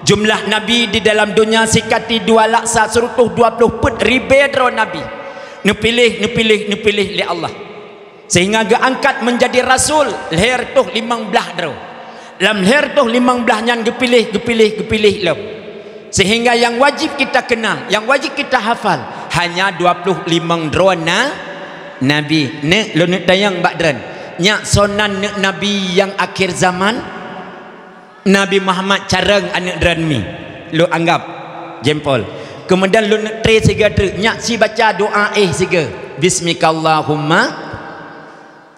jumlah Nabi di dalam dunia sikati 2 laksa 120 put ribedro Nabi nepilih li Allah sehingga geangkat menjadi rasul leher tuh 15 dro lam leher tuh 15 nyan gepilih lem sehingga yang wajib kita kenal yang wajib kita hafal hanya 25 drona Nabi ne lo ne dayang bakdran nyak sonan ne Nabi yang akhir zaman Nabi Muhammad careng anak dranmi lo anggap jempol kemudian lo ne tre siga tre nyak si baca doa siga bismikallahumma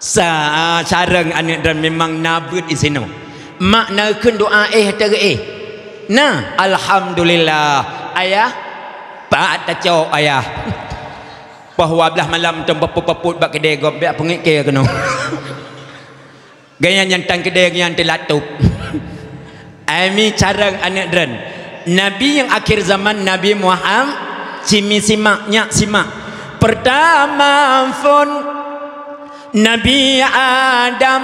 sa careng anak dran memang nabut isino makna keun doa tege nah alhamdulillah ayah pak taco ayah bahwa belah malam tempaput bak kedai gop biak pengik ke kena gaya nyantang kedai yang telatup ami carang anak dran Nabi yang akhir zaman Nabi Muhammad simak pertama pun Nabi Adam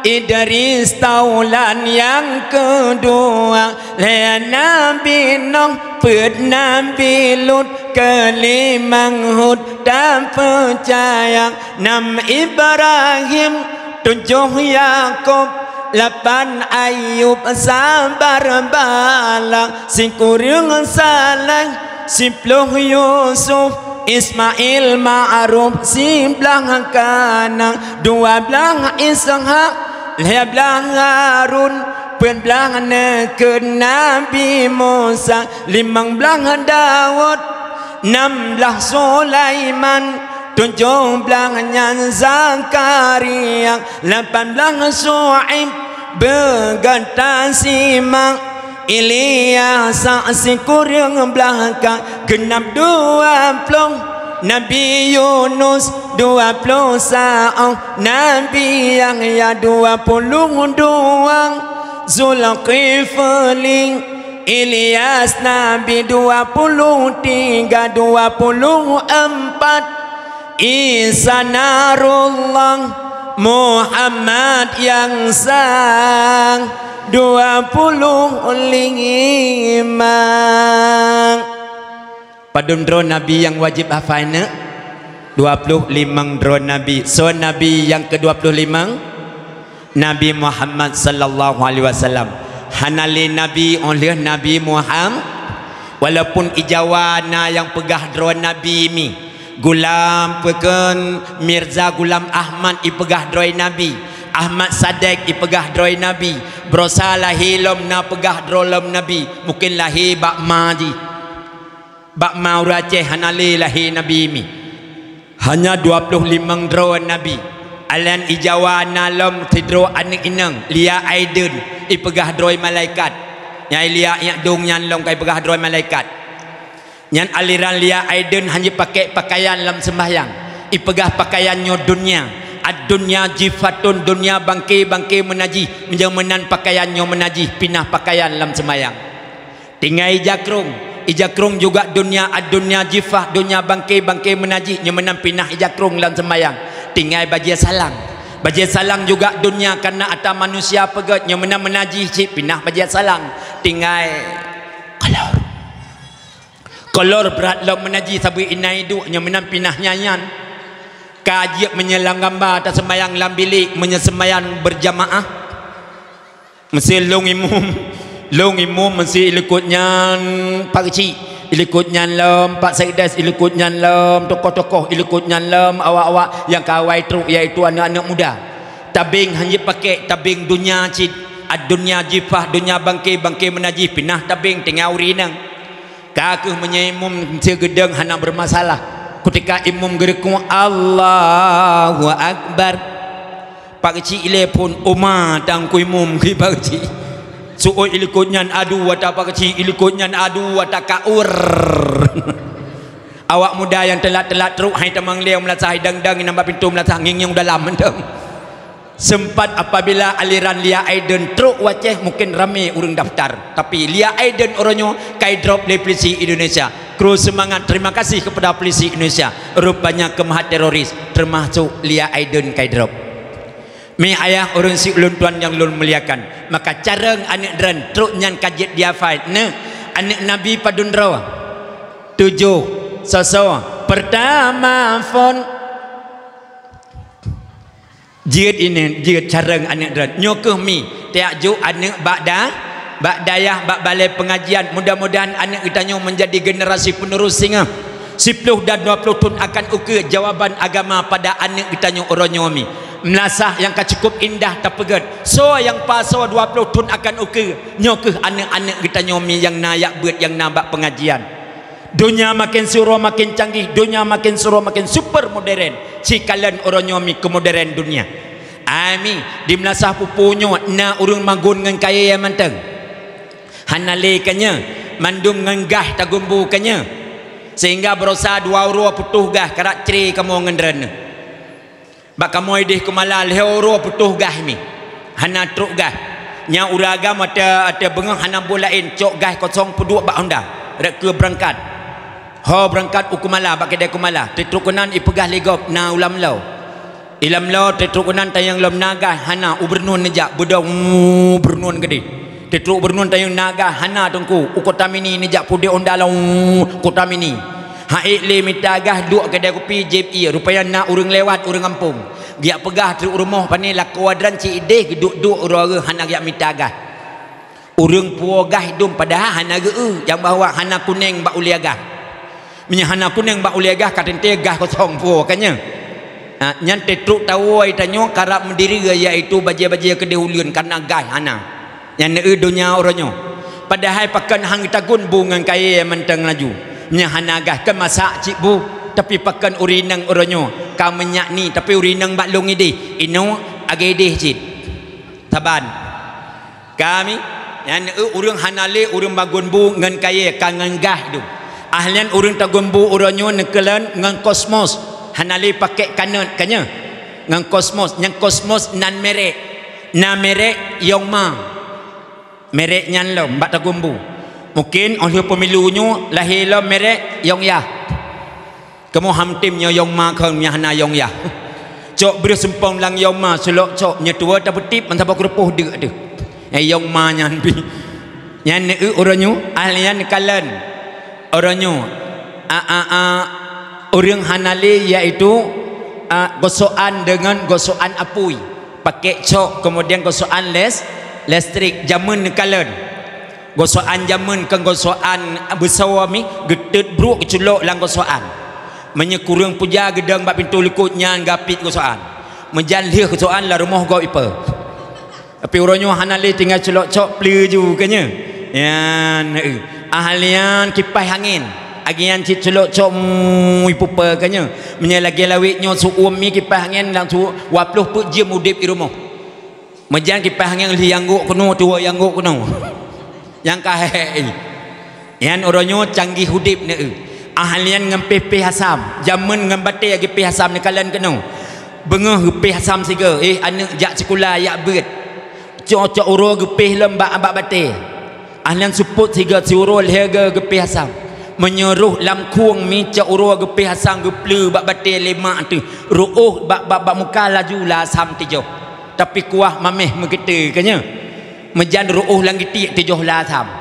Idris taulan yang kedua Nabi Nuh put Nabi Lut kelimang Hud dan percaya 6 Ibrahim 7 Yakub 8 Ayub sabar balak 9 Saleh 10 Yusuf Ismail Ma'ruf 11 Kanang 12 Ishak 15 Harun 14 nekun Nabi Musa 15 Daud 16 Sulaiman 17 nyan Zakaria 18 Su'aib beganta simak Ilyas saksi kurang belakang genap 20 Nabi Yunus 20 sa'ah Nabi Yahya 22 Zulkifli Ilyas Nabi 23 24 Isa Narullah Muhammad yang sang 25 Padun drone Nabi yang wajib hafalnya 25 drone Nabi. So Nabi yang ke-25 Nabi Muhammad sallallahu alaihi wasallam. Hanali Nabi oleh Nabi Muhammad walaupun ijawana yang pegah drone Nabi mi Gulam peken Mirza Gulam Ahmad ipegah drone Nabi. Ahmad Sadek ipegah drone Nabi. Brosa lahilom na pegah drone Nabi. Mungkin lahir bak maji. Bak mau Aceh hanali lahir Nabi mi hanya 25 drone Nabi. Alan ijawana lom tidro anak inang Lia Aiden ipegah drone malaikat. Nyai Lia yak dong nyan lom kai pegah drone malaikat. Nyan aliran Lia Aiden hanya pakai pakaian lam sembahyang. Ipegah pakaiannya dunia. Ad-dunya jifatun dunia bangke menaji menjamenan pakaiannya menaji pinah pakaian lam sembahyang. Tinggal Ijakrung juga dunia ad-dunya jifah dunia bangke menaji nyemenam pinah ijakrung dalam sembayang. Tinggal bajia salang juga dunia karena atas manusia pegat nyemenam menaji cik pinah bajia salang. Tinggal kolor berat lam menaji sabi inai du nyemenam pinah nyanyan. Kajiak menyelang gambar atas sembayang lam bilik menyesembayang berjamaah. Mesti long imum mesti ilikutnya Pak Kecik, ilikutnya lem Pak Sekdes, ilikutnya lem tokoh-tokoh, ilikutnya lem awak-awak yang kawai truk iaitu anak-anak muda. Tabing hanya pakai tabing dunia cid ad-dunya jifah dunia bangke menaji pinah tabing tinggal urinang. Kakuh menyaimum segedeng hana bermasalah. Ketika imum gereku Allahu Akbar. Pak Kecik ile pun umar tangku imum ki Pak Kecik. Suoi ilikutnya adu wata Pak Kecik ilikutnya adu wata kaur. Awak muda yang telat teruk hai temang leo melasah dang-dang nampak pintu melasah nging dalam mendem. Sempat apabila aliran Lia Aiden teruk waceh mungkin ramai urang daftar. Tapi Lia Aiden orangnya kai drop le polisi Indonesia. Kru semangat terima kasih kepada polisi Indonesia. Rupanya kemahat teroris termasuk Lia Aiden kai drop. Mi ayah orang si ulun tuan yang ulun muliakan. Maka carang anak dran truk nyan kajet dia fight. Anak Nabi padun rawa 7 pertama fon jid ini jid carang anak dran nyokeh mi tiak ju anak bak dayah bak balai pengajian. Mudah-mudahan anak kita menjadi generasi penerus singa 10 dan 20 tahun akan ukur jawaban agama pada anak kita orang nyomi. Melasah yang cukup indah tak pegat. So yang paso 20 tahun akan ukur nyokeh anak-anak kita nyomi yang nayak buat yang nambak pengajian. Dunia makin suruh makin canggih, dunia makin suruh makin super modern. Cikalan orang nyomi ke modern dunia. Ami di melasah pupunyo na urung magun ngan kaya yang manteng. Hanalekanya mandum ngenggah tagumbukannya. Sehingga berusaha 2 euro putuh gah karak ceri kamu ngendren. Bak kamu idih kemalal euro putuh gah mi. Hana truk gah. Nya uraga mata ada bengah hana bolain cok gah 02 bak Honda. Rek ke berangkat. Ho berangkat ukumala bak kedai kumala. Tetrukunan ipegah legop na ulam lau. Ilam lau tetrukunan tayang lom naga hana ubernun nejak budau bernun gede. Tetruk bernun tayang naga hana tungku ukotamini nejak pude Honda lau kotamini. Haik le mitagah duk kedai kopi JP rupanya nak urang lewat urang kampung. Dia pegah truk rumah pani la kuadran ci ideh geduk-duk urang hana dia mitagah. Urang puogah hidung padahal hana ge yang bawa hana kuning bak uliagah. Minya hana kuning bak uliagah katente gah kosong puoganya. Nyan tetruk tahu ai tanyo karap mendiri iaitu bajia-bajia kedai ulun karena gah hana. Yang dunia orangnya. Padahal pakan hang tagun bungan kaya mentang laju. Nya hanagah ke masak cik bu tapi pakan urinang orangnya kau menyak ni tapi urinang baklong ide ino agedeh cik taban kami Yang urang hanale urang bagun bu ngan kaya kangen gah tu. Ahlian urang tagun bu uranyo nekelan ngan kosmos. Hanale pakai kanan kanya. Ngan kosmos, yang kosmos nan merek. Na merek yang ma. Merek nyan lo mbak tagun bu. Mungkin oleh pemilunya lahir lo merek yang ya. Kamu hamtimnya yang ma kan nyahna yang ya. Cok beri sempong lang yang ma selok cok nyetua tak betip man tabak repuh dek tu. Yang ma nyan bi. Nyan uranyo ahlian kalan. Oranyo orang hanali iaitu gosokan dengan gosokan apui pakai cok kemudian gosokan listrik jamun kalan gosokan jamun ke gosokan bersawami getet bruk culok lang gosokan menyekurang puja gedang bak pintu likutnya gapit gosokan menjalih gosokan lah rumah gau ipa tapi oranyo hanali tinggal culok cok pleju kanya yan ahlian kipas angin agian cik celok cok ipupa kanya menyelagi lawitnya suumi kipas angin langsung 20 put jam udip di rumah mejan kipas angin li yangguk kuno tua yangguk kuno yang kahek ini yang orangnya canggih udip ni ahlian ngempih pih hasam zaman ngembati lagi pih hasam ni kalian kena bengah pih hasam siga anak jak sekolah yak berat cok uro gepih lembak abak batik ahlian suput tiga siurul harga gepih asam menyuruh lam kuang mi cak urua gepih asam geple bak batil lemak tu ruuh bak muka laju lah asam tijoh tapi kuah mameh mengkita kanya mejan ruuh lang gitik tijoh lah asam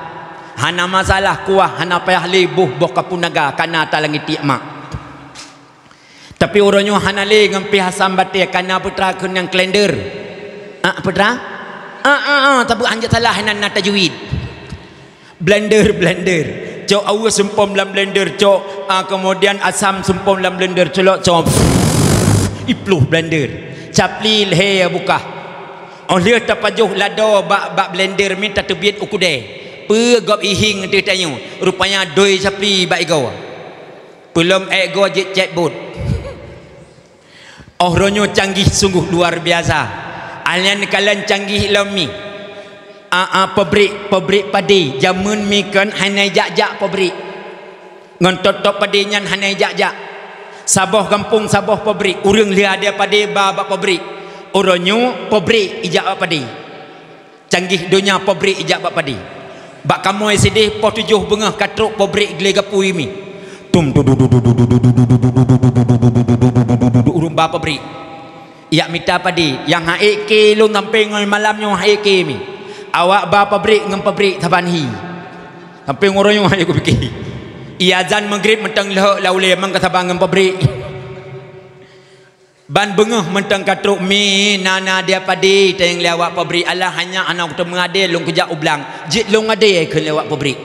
hana masalah kuah hana payah lebuh boh kapunaga kana ta lang gitik mak tapi orangnya hana le ngempih asam batil kana putra kun yang kalender putra tapi anjat salah hana tajwid blender cok awas sempom dalam blender cok kemudian asam sempom dalam blender celok cok ipluh blender capli leher buka oleh tapajuh lado bak blender minta tebiat ukude pegop ihing dia tanya rupanya doi capli bak ego belum ego cek bot ronyo canggih sungguh luar biasa alian kalian canggih lami pabrik padi jamun mi kan hanai jak pabrik ngon top padi nyan hanai jak sabah kampung sabah pabrik urang lia dia padi bab pabrik oronyo pabrik ijak padi canggih dunia pabrik ijak padi bak kamu sedih po 7 bengah katruk pabrik glegapui mi tum urung ba pabrik yak mita padi yang haik ke lu ngamping malamnya haik ke mi awak ba pabrik ngam pabrik tabanhi sampai orang yang aku fikir iazan maghrib mentang leh laule mang kata bangam pabrik ban bengah mentang katruk mi nana dia padi tayang lewat pabrik Allah hanya anak tu mengadil long kejak ublang jit long ade ke lewat pabrik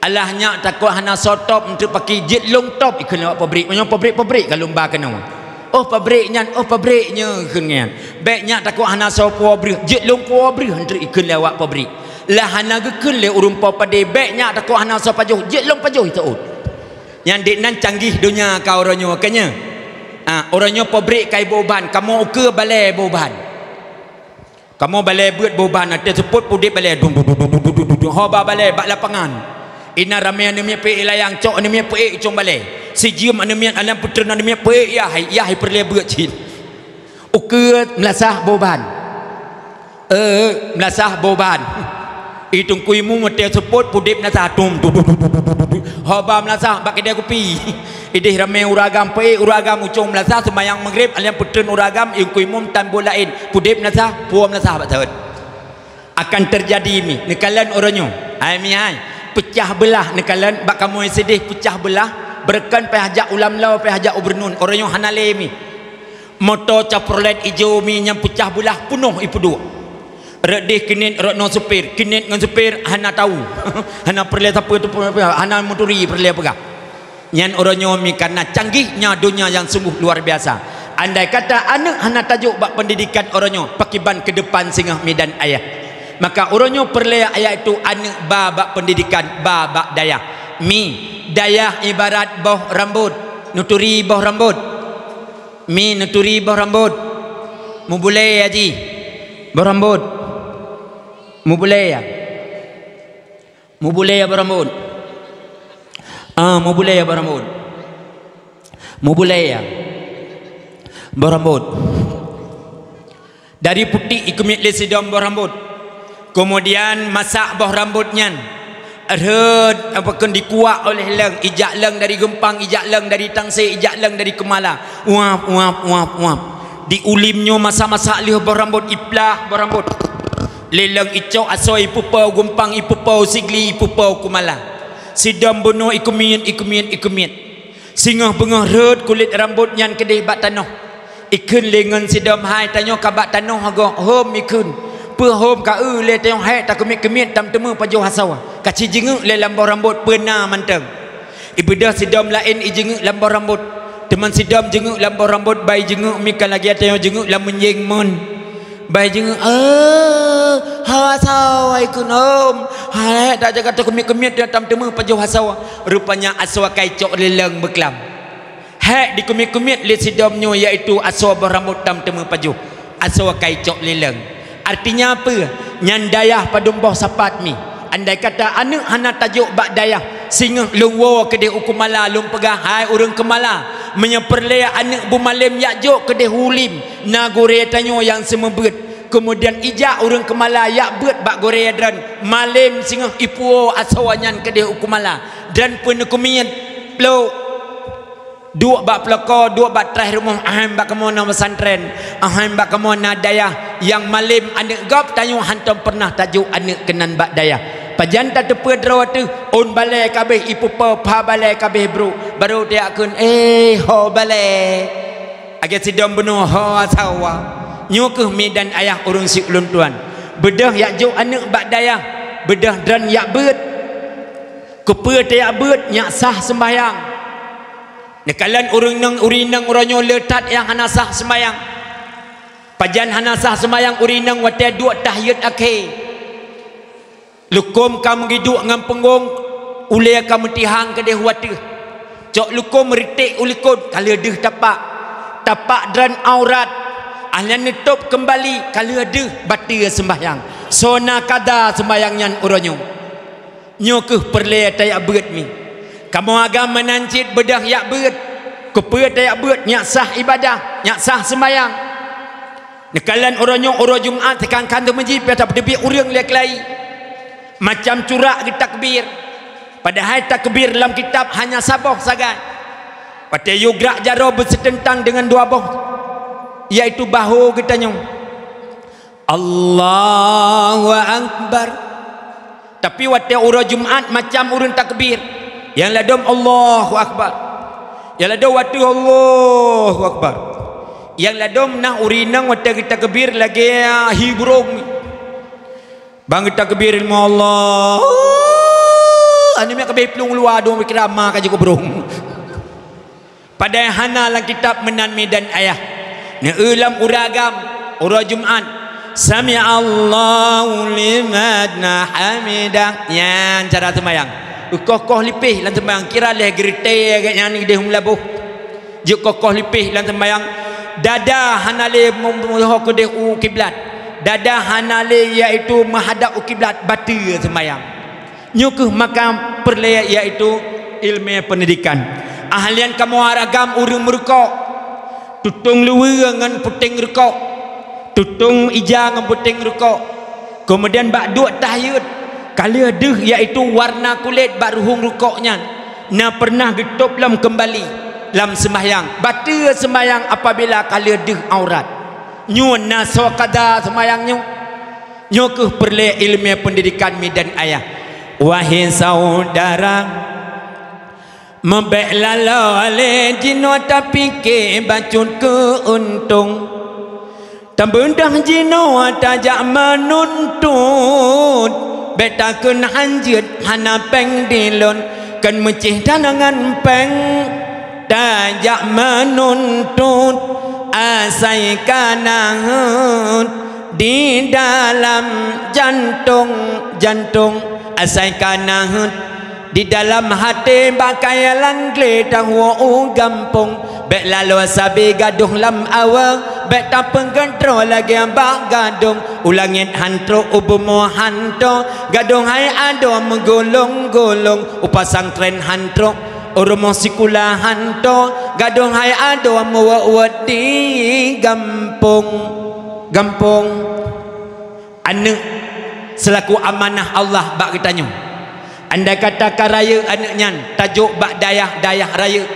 Allah hanya takut hana sotop untuk pakai jit long top ke lewat pabrik punya pabrik kalau ba kena pabriknya kenyan baiknya takut hana so pabrik jit long pabrik hendak ikut lewat pabrik lah hana gekun le urung pade baiknya takut hana so pajuh jit long pajuh itu yang dik nan canggih dunia kau orangnya kanya orangnya pabrik kai boban kamu ke balai boban kamu balai buat boban ada seput pudip balai hoba balai bak lapangan ina ramai anemia pe layang cok anemia pe cong balai si jium anemia alam putra anemia pe ya hai perle buat cin uke melasah boban melasah boban itung kuimu motel seput pudip nasah tum hoba melasah bak dia kopi idih ramai uragam pe uragam ucong melasah sembayang maghrib alam putra uragam ing kuimu tan bolain pudip nasah puam nasah batat akan terjadi mi nekalan orangnya ai mi hai pecah belah nekalan bak kamu sedih pecah belah berkan pihajak ulam lau pihajak ubernun orang yang hanale mi motor caprolet hijau mi yang pecah belah penuh ipu dua redih kinit rokno supir kinit dengan supir hana tahu hana perle siapa tu hana moturi perle pegah nyan orangnya mi karena canggihnya dunia yang sungguh luar biasa andai kata anak hana tajuk bak pendidikan orangnya pakiban ke depan singgah medan ayah maka orangnya perle ayat itu anak babak pendidikan babak daya mi daya ibarat boh rambut nuturi boh rambut mi nuturi boh rambut mu boleh haji boh rambut mu boleh ya Mu boleh ya berambut. Mu boleh ya berambut. Mu boleh ya berambut. Dari putih ikumit le sidom berambut. Kemudian masak bawah rambutnya. Erhad apakah dikuak oleh leng, ijak leng dari gempang, ijak leng dari tangsir, ijak leng dari kemala. Uap uap uap uap. Di ulimnya masa-masa lih berambut iplah berambut. Leleng icok asoi ipupau gempang ipupau sigli ipupau kumala. Sidam bunuh ikumian. Singah bengah red kulit rambut nyan kedih bat tanah. Ikun lengan sidam hai tanyo ka bat tanah hago hom ikun. Hom ka le tayong hai tak kemit tam temu pajo hasawa. Kaci jenguk le lambau rambut pena manteng. Ibedah sidam lain ijenguk lambau rambut. Teman sidam jenguk lambau rambut bai jenguk mikal lagi tayong jenguk lamun jeng mon. Bai jenguk hasawa ikun hom. Hai tak jaga tak kemit tam temu pajo hasawa. Rupanya aswa kaicok leleng beklam. Hai di kemit le sidamnya iaitu aswa berambut tam temu pajo. Aswa kaicok leleng. Artinya apa? Nyandayah padumbah sapat mi. Andai kata anak hana tajuk bak dayah singa lungwo kedih ukumala lung pegah hai urang kemala menyeperlea anak bumalim yakjuk kedih hulim na gore tanyo yang semebet. Kemudian ijak urang kemala yak bet bak gore dan malim singa ipuo asawanyan kedih ukumala dan penekumian plo dua bak pelako, dua bak terah rumah aham bak kemana pesantren, aham bak kemana dayah yang malim anak gap tanyo hantam pernah tajuk anak kenan bak dayah. Pajan tak tepe draw tu on balai kabeh ipu pa balai kabeh bro. Baru dia akun ho balai. Age sidam benuh ho asawa. Nyukuh medan ayah urung si ulun tuan. Bedah yak jo anak bak dayah, bedah dan yak bet. Kepe te yak bet nyak sah sembahyang. Nekalan urinang uranyo letat yang hanasah semayang. Pajan hanasah semayang urinang watai dua tahiyat akhir. Lukum kamu giduk ngam penggong ulai kamu tihang kedeh watu. Cok lukum ritik ulikun kalau deh tapak dan aurat. Ahlan nutup kembali kalau deh batil sembahyang. Sona kada sembahyangnya uranyo. Nyokuh perle tayak beut mi. Kamu agama nancit bedah yak beut. Kepeut yak beut nyak sah ibadah, nyak sah sembahyang. Nekalan orangnya orang Jumaat tekan kantor masjid pada debi urang lek lai. Macam curak di takbir. Padahal takbir dalam kitab hanya sabah sagat. Pada yugra jaro bersetentang dengan dua boh. Iaitu bahu katanya. Allahu Akbar. Tapi waktu orang Jumaat macam urang takbir. Yang ladom Allahu Akbar. Yang ladom waktu Allahu Akbar. Yang ladom nah urinang waktu kita kebir lagi hiburung. Bang kita kebir ilmu Allah. Anu mek kebir pelung luar dong mikirama kaji kubrung. Pada hana lang kitab menan medan ayah. Ne ulam uragam ura Jumaat. Sami Allahu liman hamidah. Yan cara sembahyang. Kokoh lipih lan sembahyang kira leh gerite agaknya ni dia melabuh. Je kokoh lipih lan sembahyang dada hanale memohon ke dia kiblat. Dada hanale iaitu menghadap kiblat batil sembahyang. Nyukuh makam perle iaitu ilmu pendidikan. Ahlian kamu aragam urang merukok. Tutung luwe ngan puting rukok. Tutung ija ngan puting rukok. Kemudian bak dua tahiyat. Kali ada iaitu warna kulit baruhung rukuknya. Na pernah ditup lam kembali lam sembahyang. Batal sembahyang apabila kali ada aurat. Nyun na sawakada sembahyangnya. Nyokuh perle ilmu pendidikan medan ayah. Wahai saudara, mebek lalole jino tapi ke bacut ke untung. Tambendah jino tajak menuntut. Beta kun hanjut hana peng dilon kan mecih danangan peng tajak menuntut asai kanahut di dalam jantung asai kanahut di dalam hati bakayalan geledah wa gampung bek lalu sabi gaduh lam awang bek tapeng gendro lagi ambak gadung ulangin hantro ubumo hanto gadung hai ado menggulung-gulung upasang tren hantro urumo sikula hanto gadung hai ado muwa di gampung ane selaku amanah Allah bak kitanya anda katakan raya anaknya tajuk bak dayah raya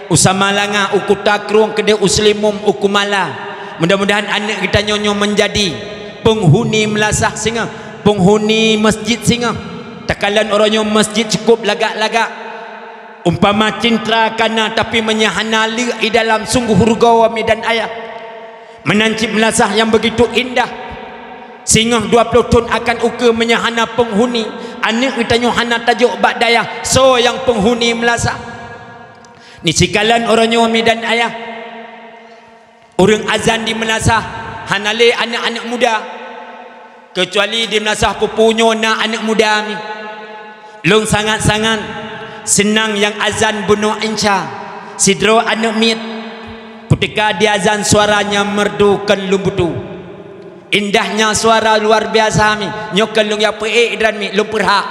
usamalanga ukutakrung kede uslimum ukumala mudah-mudahan anak kita nyonyo menjadi penghuni melasah singa penghuni masjid singa takalan orangnya masjid cukup lagak-lagak umpama cintra kana tapi menyahanali di dalam sungguh hurga wa medan ayah menancip melasah yang begitu indah sehingga 20 tahun akan uka menyahana penghuni anak kita nyohana tajuk bak dayah so yang penghuni melasah ni sikalan orangnya medan ayah orang azan di melasah hanale anak-anak muda kecuali di melasah pupunyo na anak muda ni long sangat-sangat senang yang azan bunuh inca sidro anak mit ketika di azan suaranya merdukan lumbutu indahnya suara luar biasa mi nyokan lung ya pe dan mi lumpurha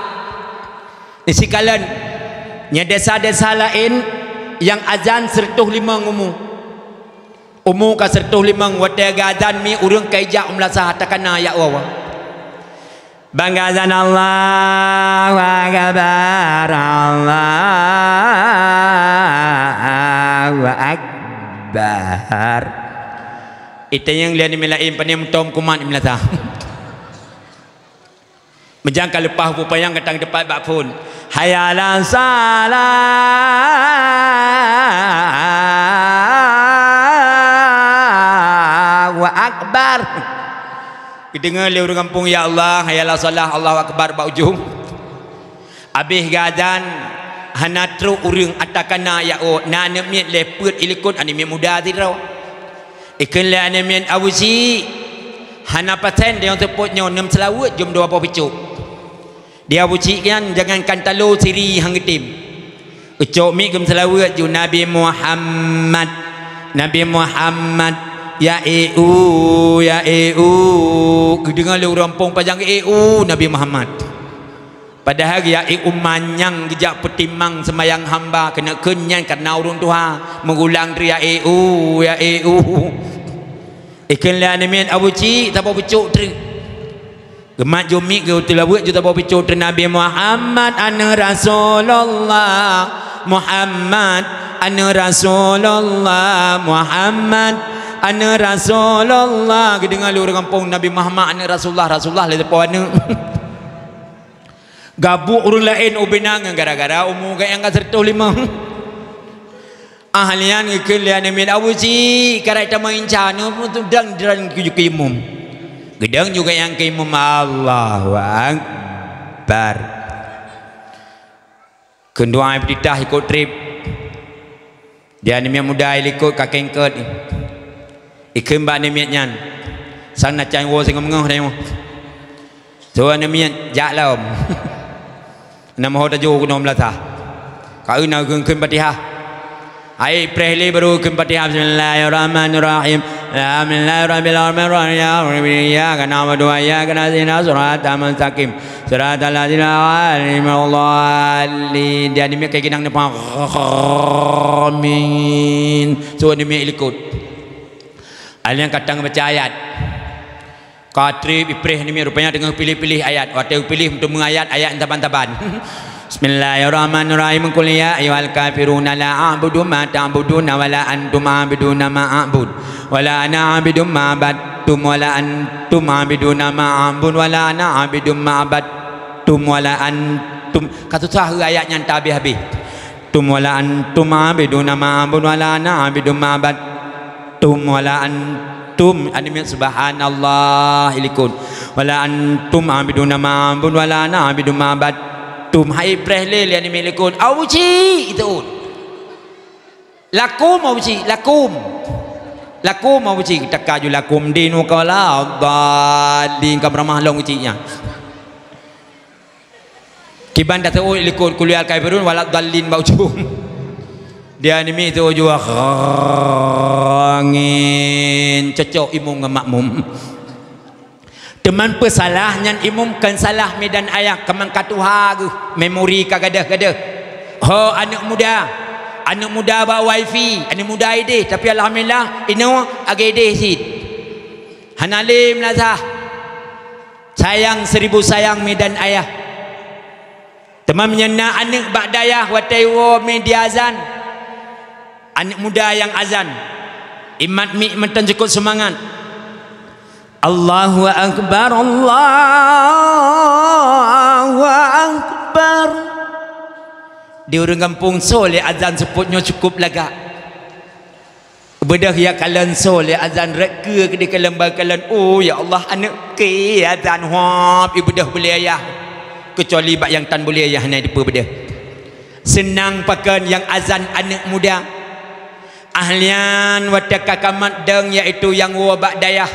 ni sikalan nya desa-desa lain yang azan 105 umu ka 105 wate azan mi urang kaijak melasah takana ya wawa bangga azan Allahu akbar Allahu akbar itu yang lihat ni melain panim tom kuman melata menjangka lepas pupayang ketang depan bak pun hayalan salah wa akbar dengar le orang kampung ya Allah hayalan salah Allahu akbar bak ujung habis gadan hanatru urang atakana ya o na nemiet lepet ilikut anime muda tirau ikan le anemian awusi hana paten dia teputnya 6 selawat jom 2 picuk dia awusi kan jangankan talo siri hang getim ucok mi gem selawat ju Nabi Muhammad ya eu dengar le orang pong panjang eu Nabi Muhammad padahal ya manyang gejak petimang semayang hamba kena kenyan karena urun Tuhan mengulang ria eu ikan la nemian abuci tapa pucuk tri gemat jumi ke tilawat ju tapa pucuk tri Nabi Muhammad ana Rasulullah Muhammad ana Rasulullah Muhammad ana Rasulullah kedengar lu orang kampung Nabi Muhammad ana Rasulullah le depa ana gabuk urang lain ubinang gara-gara umur yang ka 105 ahlian ikelian min awusi karai tamain cana tu dang kuyumum gedang juga yang keimum Allahu akbar kedua petitah ikut trip dia ni muda ikut kakengket ikem ba ni miatnyan sana cai wo sing ngomong demo so ni miat jalam nama hoda jo kunom latah kau nak keun Fatihah ai prehli baru keun Fatihah bismillahirrahmanirrahim alhamdulillahirabbil alamin ya kana wa ya kana zina suratal mustaqim suratal ladzina an'amta dia ni kayak ginang depan amin so ni ikut alian katang baca ayat Katri iprih ni rupanya dengan pilih-pilih ayat. Waktu pilih untuk mengayat ayat taban-taban. Bismillahirrahmanirrahim. Qul ya ayyuhal kafiruna la a'budu ma ta'buduna wa la antum a'buduna ma a'bud. Wa la ana 'abidum ma abadtum wa la antum 'abiduna ma a'bud wa la ana 'abidum ma abadtum wa la antum. Kata sahih ayatnya tak habis-habis. Tum wa la antum 'abiduna ma a'bud wa la ana 'abidum ma abadtum wa la antum animat subhanallah ilikun wala antum abiduna ma'bud wala ana abidu ma'badtum hai prehle li animat ilikun auci itu lakum auci lakum auci takaju lakum dinu qala dalin kabramah long ucinya kiban dah tahu likut kuliah kafirun walad dallin baujum dia ni mi tu juga angin cocok imum dengan makmum teman pesalahnya imum kan salah medan ayah kemang katuha ke memori ka gadah-gadah ho anak muda bawa wifi anak muda ide tapi alhamdulillah ino agak ide sit hanalim lazah sayang 1000 sayang medan ayah teman menyena anak ba'dayah watai wo media azan anak muda yang azan imat mi mentan cukup semangat Allahu Akbar Allahu Akbar di orang kampung soleh azan seputnya cukup laga bedah ya kalian soleh azan reka ke di kalan oh ya Allah anak ke azan hop ibu dah boleh ayah kecuali bak yang tan boleh ayah naik depa bedah senang pakan yang azan anak muda ahlian wataka kamat deng iaitu yang wabak dayah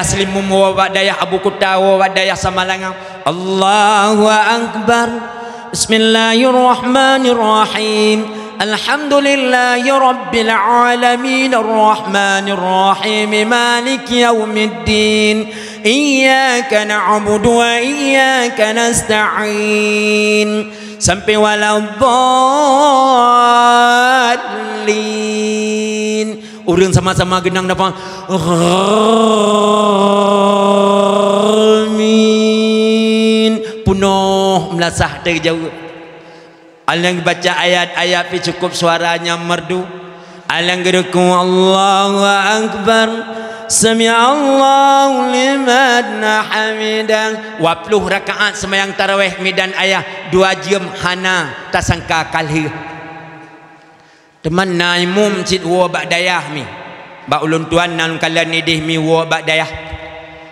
selimum wabak dayah Abu Kuta wabak dayah Samalangang Allahu Akbar Bismillahirrahmanirrahim Alhamdulillahi Rabbil Alamin Ar-Rahmanir-Rahim Maliki Yawmiddin Iyyaka na'budu wa iyyaka nasta'in sampai waladdallin urang sama-sama genang dapat amin punuh melasah dari jauh alang baca ayat-ayat pi cukup suaranya merdu alang geruku Allahu Akbar Sami'allahu liman hamidah 20 rakaat sembahyang tarawih medan ayah 2 jam hana tak sangka kalih teman naimum cit wa ba'dayah mi ba ulun tuan nan kala nidih mi wa ba'dayah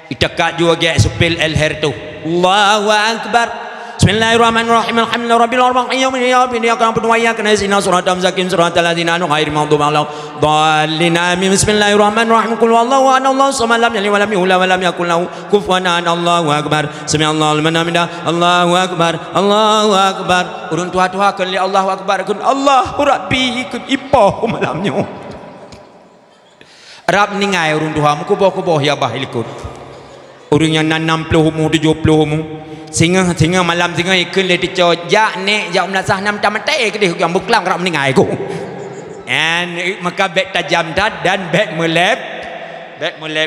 itakat juga ge supil elher tu Allahu Akbar Bismillahirrahmanirrahim Alhamdulillahirabbil alamin ya rabbi ya kana wa iyyaka nasta'in siratal mustaqim siratal ladzina an'amta 'alaihim ghairil maghdubi 'alaihim amin Bismillahirrahmanirrahim qul huwallahu ahad Allahu samad lam yalid wa lam yulad wa lam yakul lahu kufuwan ahad Allahu akbar sami'allahu liman hamidah Allahu akbar urun tua-tua kan li Allahu akbar kun Allahu rabbi kun ipoh malamnya Arab ningai urun tua mu kuboh ya bah ilikut urun yang 60 mu 70 mu singa malam singa ikun le dico ja ne ja umlasah nam tamate ke dia yang buklang kerap meningai ku and maka bek tajam tad dan bek melep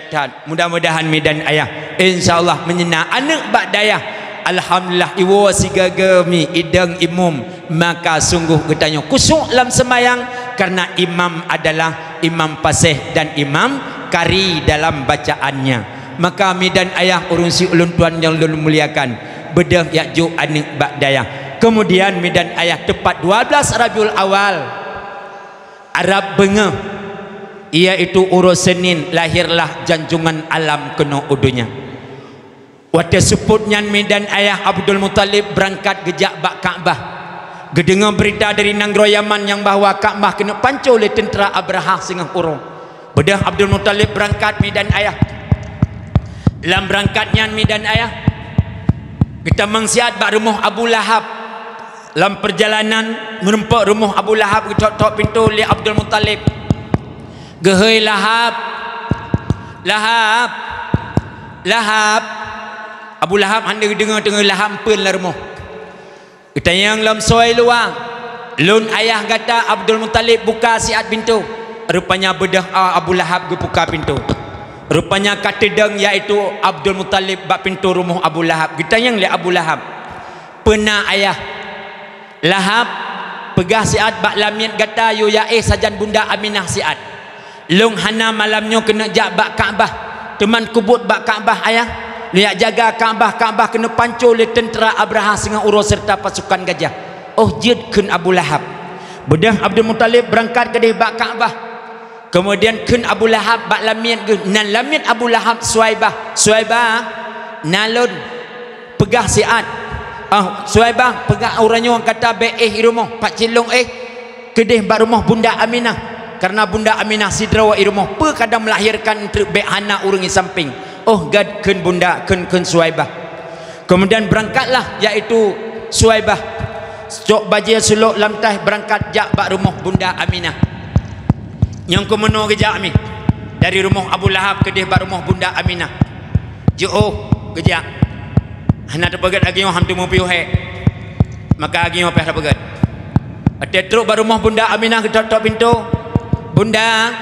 tad mudah-mudahan medan ayah insyaallah menyenang anak bak dayah alhamdulillah iwo sigagami idang imum maka sungguh getanya kusuk dalam sembahyang karena imam adalah imam fasih dan imam kari dalam bacaannya maka medan ayah urun si ulun tuan yang lulu muliakan bedah yakjuk anik ba'dayah kemudian medan ayah tepat 12 Rabiul Awal Arab bengah iaitu urus Senin lahirlah janjungan alam kena udunya waktu sebutnya medan ayah Abdul Muttalib berangkat gejak bak Kaabah gedengar berita dari Nanggro Yaman yang bahawa Kaabah kena pancul oleh tentera Abraha singah urung bedah Abdul Muttalib berangkat medan ayah dalam berangkatnya medan ayah kita mengsiat bak rumah Abu Lahab dalam perjalanan merempak rumah Abu Lahab ketok-tok pintu li Abdul Muttalib gehei Lahab Abu Lahab hanya dengar Lahab pun lah rumah kita yang dalam soai luang lun ayah kata Abdul Muttalib buka siat pintu rupanya bedah Abu Lahab buka pintu rupanya katedang iaitu Abdul Muttalib bak pintu rumah Abu Lahab kita yang lihat Abu Lahab pernah ayah Lahab pegah siat bak lamit kata yo ya sajan bunda Aminah siat long hana malamnya kena jak bak Kaabah teman kubut bak Kaabah ayah lihat jaga Kaabah kena pancul oleh tentera Abraha dengan urus serta pasukan gajah oh jidkeun Abu Lahab bedah Abdul Muttalib berangkat ke deh bak Kaabah kemudian kun Abu Lahab bak lamit nan lamit Abu Lahab Suaibah nalun pegah siat Suaibah pegah orangnya orang kata be rumah pak cilong kedih bak rumah bunda Aminah karena bunda Aminah sidrawa rumah pe kadang melahirkan be anak urang samping oh gad kun bunda kun Suaibah Kemudian berangkatlah iaitu Suwaibah cok bajia suluk lamtah berangkat jak bak rumah Bunda Aminah. Yang kemenung kejak mi dari rumah Abu Lahab ke dia bak rumah Bunda Aminah. Jauh kejak. Hana terpegat lagi orang tu mau piu he. Maka lagi orang peh terpegat. Ada teruk bak rumah Bunda Aminah ketok-tok pintu. Bunda,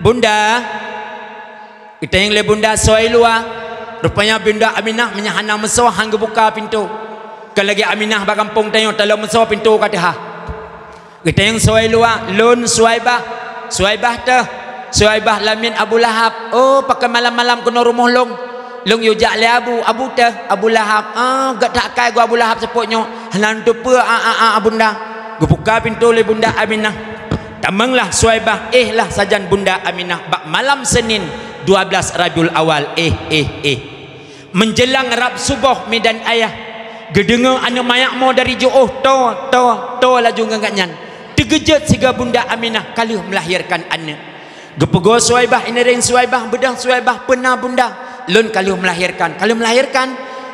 Bunda. Kita yang le Bunda soai luar. Rupanya Bunda Aminah menyahana mesau hangga buka pintu. Kalau lagi Aminah bak kampung tanya dalam mesau pintu kata ha. Kita yang soai luar lun Suwaibah. Suwaibah tu. Suwaibah lamin Abu Lahab. Oh pakai malam-malam kena rumah long. Long yo jak le Abu tu Abu Lahab. Gak tak kai gua Abu Lahab sepoknya. Hanan tu pe Bunda. Gua buka pintu le Bunda Aminah. Tamanglah Suwaibah lah sajan Bunda Aminah bak malam Senin 12 Rabiul Awal menjelang Rab subuh medan ayah gedengar anak mayak mo dari jauh to laju ngangkatnyan terkejut siga Bunda Aminah kalau melahirkan anak gepego Suwaibah ini ring Suwaibah bedah Suwaibah pernah Bunda lun kalau melahirkan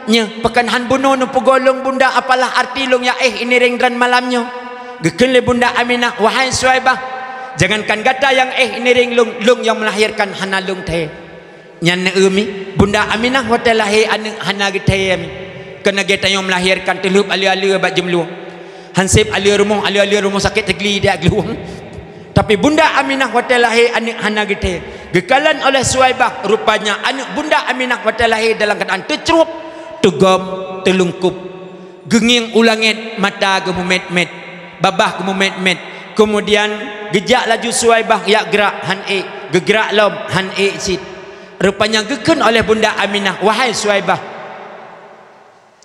nya pekanhan bunuh nu pegolong Bunda apalah arti long ya ini ring dan malamnya geken le Bunda Aminah wahai Suwaibah jangankan kata yang ini ring lung yang melahirkan hana lung teh nyan umi Bunda Aminah hotel lahir anak hana gete mi kena geta yang melahirkan telup ali-ali bak jemlu hansip ali rumah sakit tegli dia geluang tapi Bunda Aminah hotel lahir anak hana gete gekalan oleh Suwaibah rupanya anak Bunda Aminah hotel lahir dalam keadaan tercerup tegam telungkup genging ulangit mata gemumet-met babah gemumet-met kemudian gejak laju Suwaibah ya gerak han gegerak lom han sit rupanya geken oleh Bunda Aminah wahai Suwaibah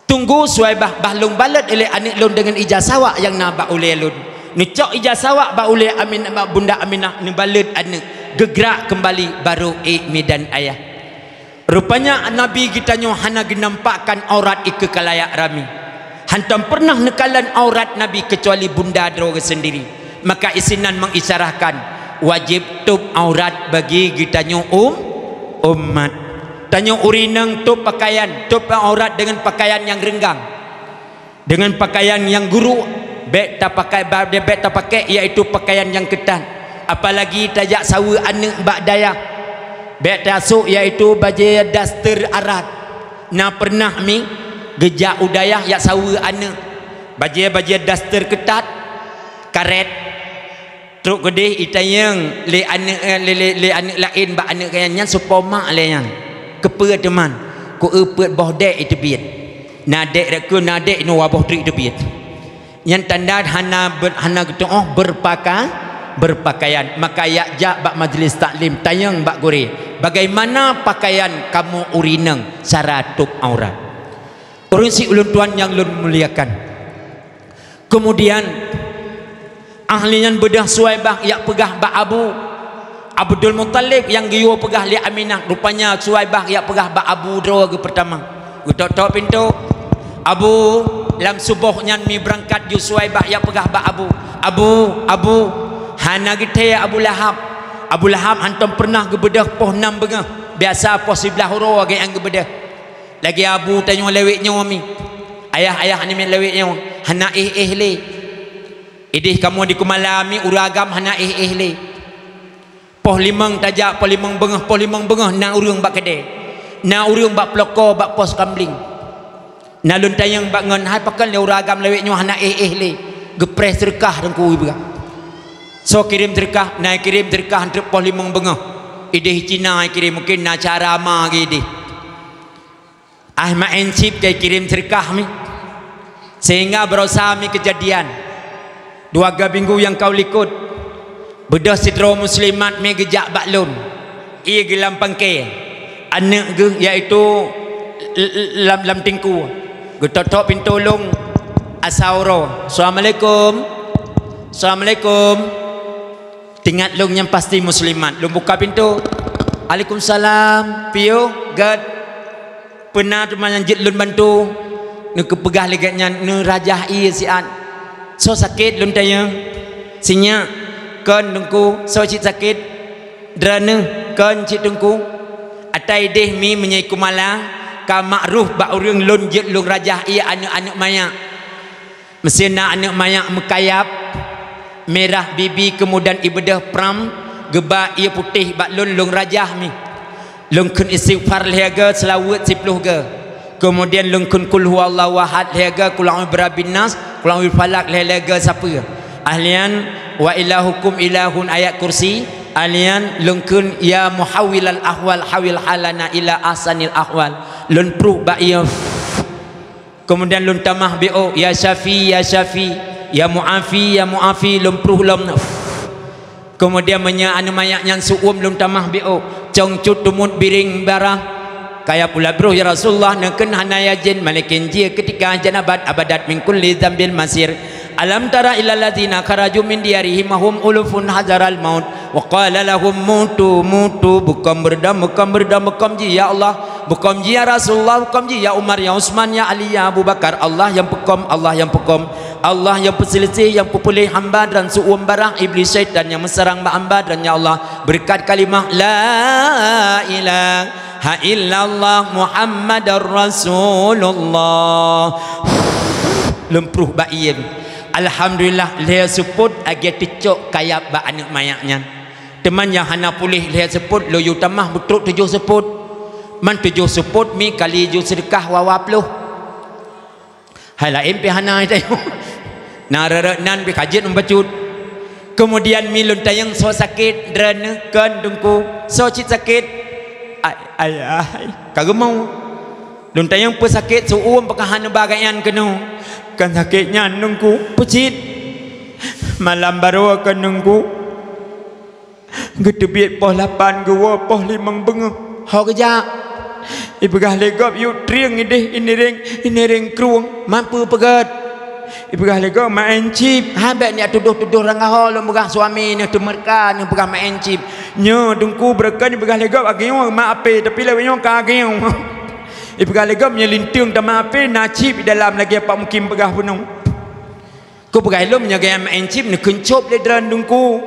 tunggu Suwaibah bahlung balat oleh anak lun dengan ijazah yang nabak oleh lun nicok ijazah bak oleh Aminah Bunda Aminah ni balat anak gegerak kembali baru medan ayah rupanya Nabi kita nyo hana genampakkan aurat ke kalayak rami hantam pernah nekalan aurat Nabi kecuali Bunda droga sendiri maka isinan mengisyarahkan wajib tutup aurat bagi kita nyo umat tanya urinang tutup pakaian tutup aurat dengan pakaian yang renggang dengan pakaian yang guru bek tak pakai iaitu pakaian yang ketat apalagi tajak sawa anak bak daya bek tasuk iaitu baju daster arat na pernah mi gejak udayah yak sawa anak baju daster ketat karet truk gede itayang le anak lain bak anak kayannya supoma le yang kepe teman ku eupet boh dek itu biat nadek reku nadek no waboh trik itu biat yang tanda hana gitu berpakaian maka jak bak majlis taklim tayang bak gori bagaimana pakaian kamu urineng saratuk aurat urun si ulun tuan yang lun muliakan kemudian ahlian bedah Suwaibah yak pegah bak Abdul Muttalib yang giyo pegah li Aminah rupanya Suwaibah yak pegah bak Abu droga pertama utok pintu Abu lam subuhnya mi berangkat ju Suwaibah yak pegah bak Abu hana gite Abu Lahab hantam pernah gebedah poh 6 bengah biasa poh 11 huro age yang gebedah lagi Abu tanya leweknya mi ayah ni men leweknya hana le idih kamu di kumalami uragam hana le poh 5 tajak poh 5 bengah na urang bak kede na urang bak peloko bak pos kambling na lun tayang bak ngon hai pakan le uragam leweknya hana le gepres terkah dengku ibu so kirim terkah hantar poh 5 bengah idih Cina kirim mungkin na cara ma gede Ahmad Ensip kay kirim terkah mi sehingga berusaha mi kejadian 2 minggu yang kau likut bedah sidro muslimat mi gejak baklun ia gelam pangke anak ge iaitu lam tingku getok pintu long asauro assalamualaikum tingat long yang pasti muslimat long buka pintu Waalaikumsalam pio gad pernah teman yang jitlun bantu nu kepegah legatnya nu rajah iya sian so sakit lun tayang sinya kan dengku so cik sakit drana kan cik dengku atai deh mi menyai kumala ka makruf ba urang lun jet lun rajah ia anak-anak mayak mesina anak mayak mekayap merah bibi kemudian ibadah pram geba ia putih bak lun rajah mi lun kun istighfar liaga selawat 10 ke kemudian lun kun kul huwallahu ahad liaga kul a'udzu birabbin nas kul a'udzu falaq liaga siapa ahlian wa ilahukum ilahun ayat kursi alian lungkun ya muhawwilal ahwal hawil halana ila ahsanil ahwal lun pruh ba ya kemudian lun tamah bio ya syafi ya muafi lun pruh lum kemudian menya anu mayak yang suum lun tamah bio cong cut tumut biring barah kaya pula bro ya Rasulullah neken hanaya jin malikin jia ketika janabat abadat min kulli dzambil masir alam tara ilal ladzina kharaju min diyarihim hum ulufun hazaral maut wa qala lahum mutu bukan berdam ji ya Allah bukan ji ya Rasulullah bukan ji ya Umar ya Utsman ya Ali ya Abu Bakar Allah yang pekom Allah yang perselisih yang pepulih hamba dan suum barang iblis syaitan yang menserang hamba dan ya Allah berkat kalimah la ilaha illallah Muhammadar Rasulullah lempruh baiyem alhamdulillah dia sebut agak ticok kayak ba anak mayaknya teman yang hana pulih dia sebut lo yu tamah betul 7 sebut man 7 sebut mi kali ju sedekah wawa puluh halaim pi hana itu nan pi kajian membacut kemudian mi lun tayang so sakit drana kan dengku so cit sakit ayah kagak mau lun tayang pesakit suum pekahan bagaian kenu kan sakitnya nungku pecit malam baru akan nungku gedebit poh 8 gewa poh 5 bengah ho kerja ibu gah legop yu triang ini ring kruang mampu pegat ibu gah legop main chip habet ni tuduh rangah ho lo megah suami ni temerkan ni pegah main chip nyo dungku berkan ibu gah legop ageng ma ape tapi lewenya ka ageng ibu galegam nyelintung tama ape nacip dalam lagi apa mungkin pegah punung ku pegai lom nyaga main chip ni kencop le dran dungku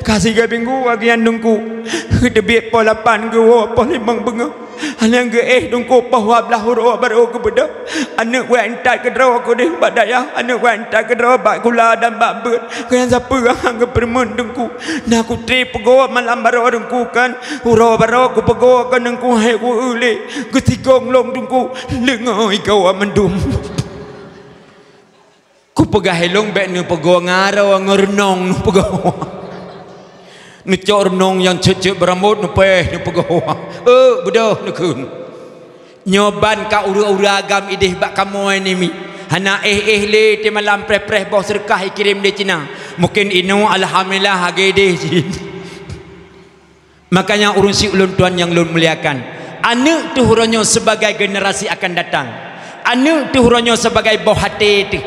kasih gabinggu agian dungku debit po 8 ke po 5 bengah alang ge dungku po 12 huruf baru ke beda anak wa entat ke draw aku deh badaya anak wa entat ke draw bak gula dan bak bet kan siapa hang ke permen dungku nah aku tri pego malam baru dungku kan huruf baru aku pego kan dungku hai ku ule getigong long dungku lengai kau mendum ku pegah helong bek ni pego ngaro ngernong pego ngecok renong yang cecek berambut nepeh ni pegawai budak nekun nyoban ka ura-ura agam idih bak kamu ini mi hana le ti malam preh bos serkah kirim di Cina mungkin inu alhamdulillah hage deh makanya urun si ulun tuan yang ulun muliakan anak tu huronyo sebagai generasi akan datang anak tu huronyo sebagai buah hati tu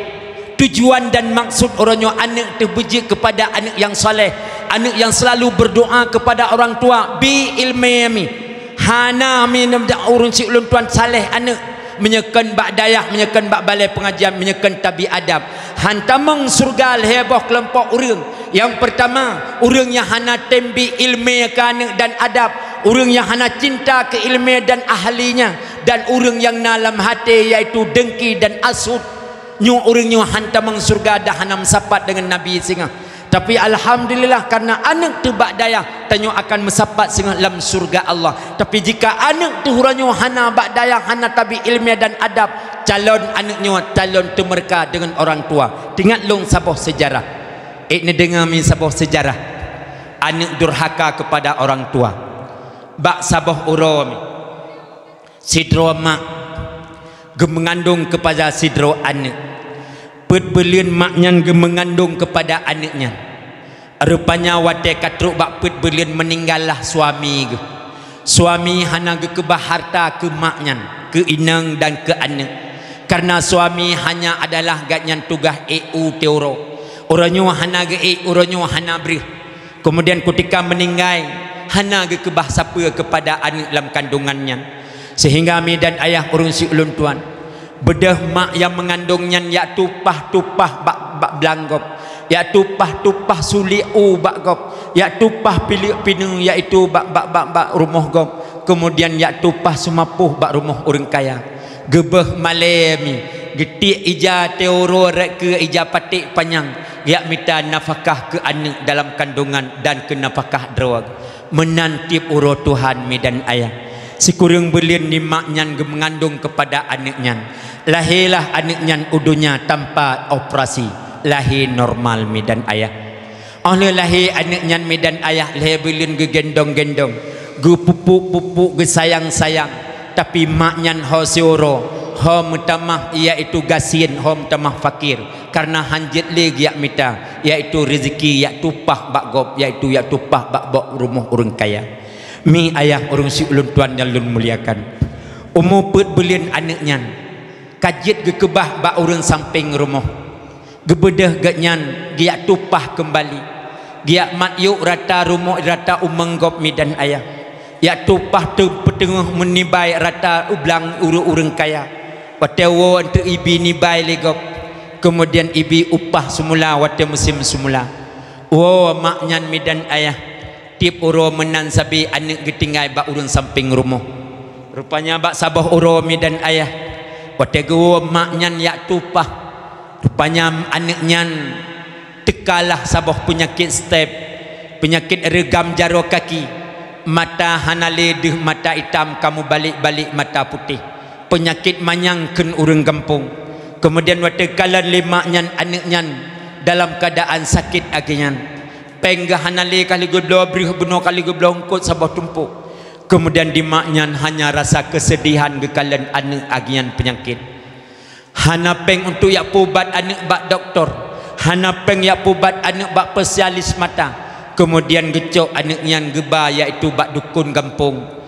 tujuan dan maksud orangnya anak terbiji kepada anak yang soleh, anak yang selalu berdoa kepada orang tua bi ilmi hana min urun si ulun tuan saleh anak menyekan bak dayah menyekan bak balai pengajian menyekan tabi adab hantamang surga heboh kelompok urang yang pertama urang yang hana tembi ilmi ke anak dan adab urang yang hana cinta ke ilmi dan ahlinya dan urang yang dalam hati iaitu dengki dan asud nyu orang nyu hantamang surga dah hanam sapat dengan Nabi singa tapi alhamdulillah karena anak tu bak dayah tanyo akan mesapat singa dalam surga Allah tapi jika anak tu huranyo hana bak dayah hana tabi ilmiah dan adab calon anaknya calon temerka dengan orang tua ingat long sabuh sejarah ni dengar min sabuh sejarah anak durhaka kepada orang tua bak sabuh uram sidro mak gemengandung kepada sidro anak petbelian maknya mengandung kepada anaknya rupanya wate katruk bak petbelian meninggallah suami suami hana kebah harta ke maknya ke inang dan ke anak karena suami hanya adalah gatnya tugas EU teoro orangnya hana orangnya hana beri kemudian ketika meninggal hana kebah siapa kepada anak dalam kandungannya sehingga mi dan ayah urun si ulun tuan bedah mak yang mengandungnya ya tupah bak belanggop ya tupah suliu bak gop ya tupah pilih pinu iaitu bak rumah gop kemudian yak tupah sumapuh bak rumah orang kaya gebeh malemi getik ija teoro rek ke ija patik panjang yak minta nafkah ke anak dalam kandungan dan ke nafkah drawag menantip uro Tuhan mi dan ayah sikurang belian ni maknyan mengandung kepada anaknya lahirlah anaknya udunya tanpa operasi lahir normal mi dan ayah oleh lahir anaknya mi dan ayah lahir belian gegendong-gendong ge pupuk-pupuk ge sayang-sayang tapi maknya ho sioro ho mutamah iaitu gasin ho mutamah fakir karena hanjit lagi yak mita iaitu rezeki yak tupah bak gop iaitu yak tupah bak bok rumah orang kaya mi ayah orang si ulun tuan yang lun muliakan umur put belian anaknya kajit ge kebah bak orang samping rumah gebedah gatnyan giak tupah kembali giak mat yuk rata rumah rata umeng gop mi dan ayah yak tupah tu petengah menibai rata ublang urang kaya watewo untuk ibi nibai legop kemudian ibi upah semula wate musim semula maknyan mi dan ayah tip uro menan sabi anak getinggai bak urang samping rumah rupanya bak sabah uro mi dan ayah wate go maknyan yak tupah rupanya anaknya tekalah sabah penyakit step penyakit regam jaro kaki mata hanale deh mata hitam kamu balik-balik mata putih penyakit manyang ken urang kampung kemudian waktu kalan lemaknya anaknya dalam keadaan sakit aginya penggah hanale kali goblo brih beno kali goblo ngkut sabah tumpuk kemudian di maknya hanya rasa kesedihan gekalan anak agian penyakit hana peng untuk yak pubat anak bak doktor hana peng yak pubat anak bak spesialis mata kemudian gecok anaknya geba iaitu bak dukun kampung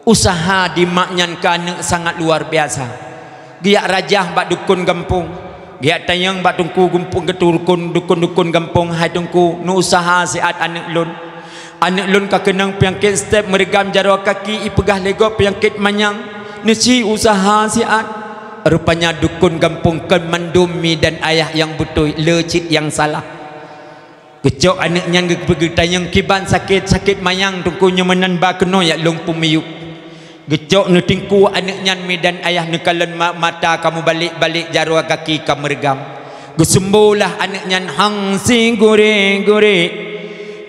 usaha di maknya ke anak sangat luar biasa giak rajah bak dukun kampung giak tayang bak tungku gumpung keturkun dukun kampung hai tungku nu usaha siat anak lun ka kenang penyakit step meregam jaro kaki ipegah lego penyakit manyang nesi usaha siat rupanya dukun kampung kemandumi dan ayah yang betul lecit yang salah kecok anaknya pergi tayang kiban sakit mayang tungkunya menan ba keno yak long pumiyuk gecok nu tingku anaknya medan ayah nekalan mata kamu balik-balik jarua kaki kamu regam gesembulah anaknya hang sing gore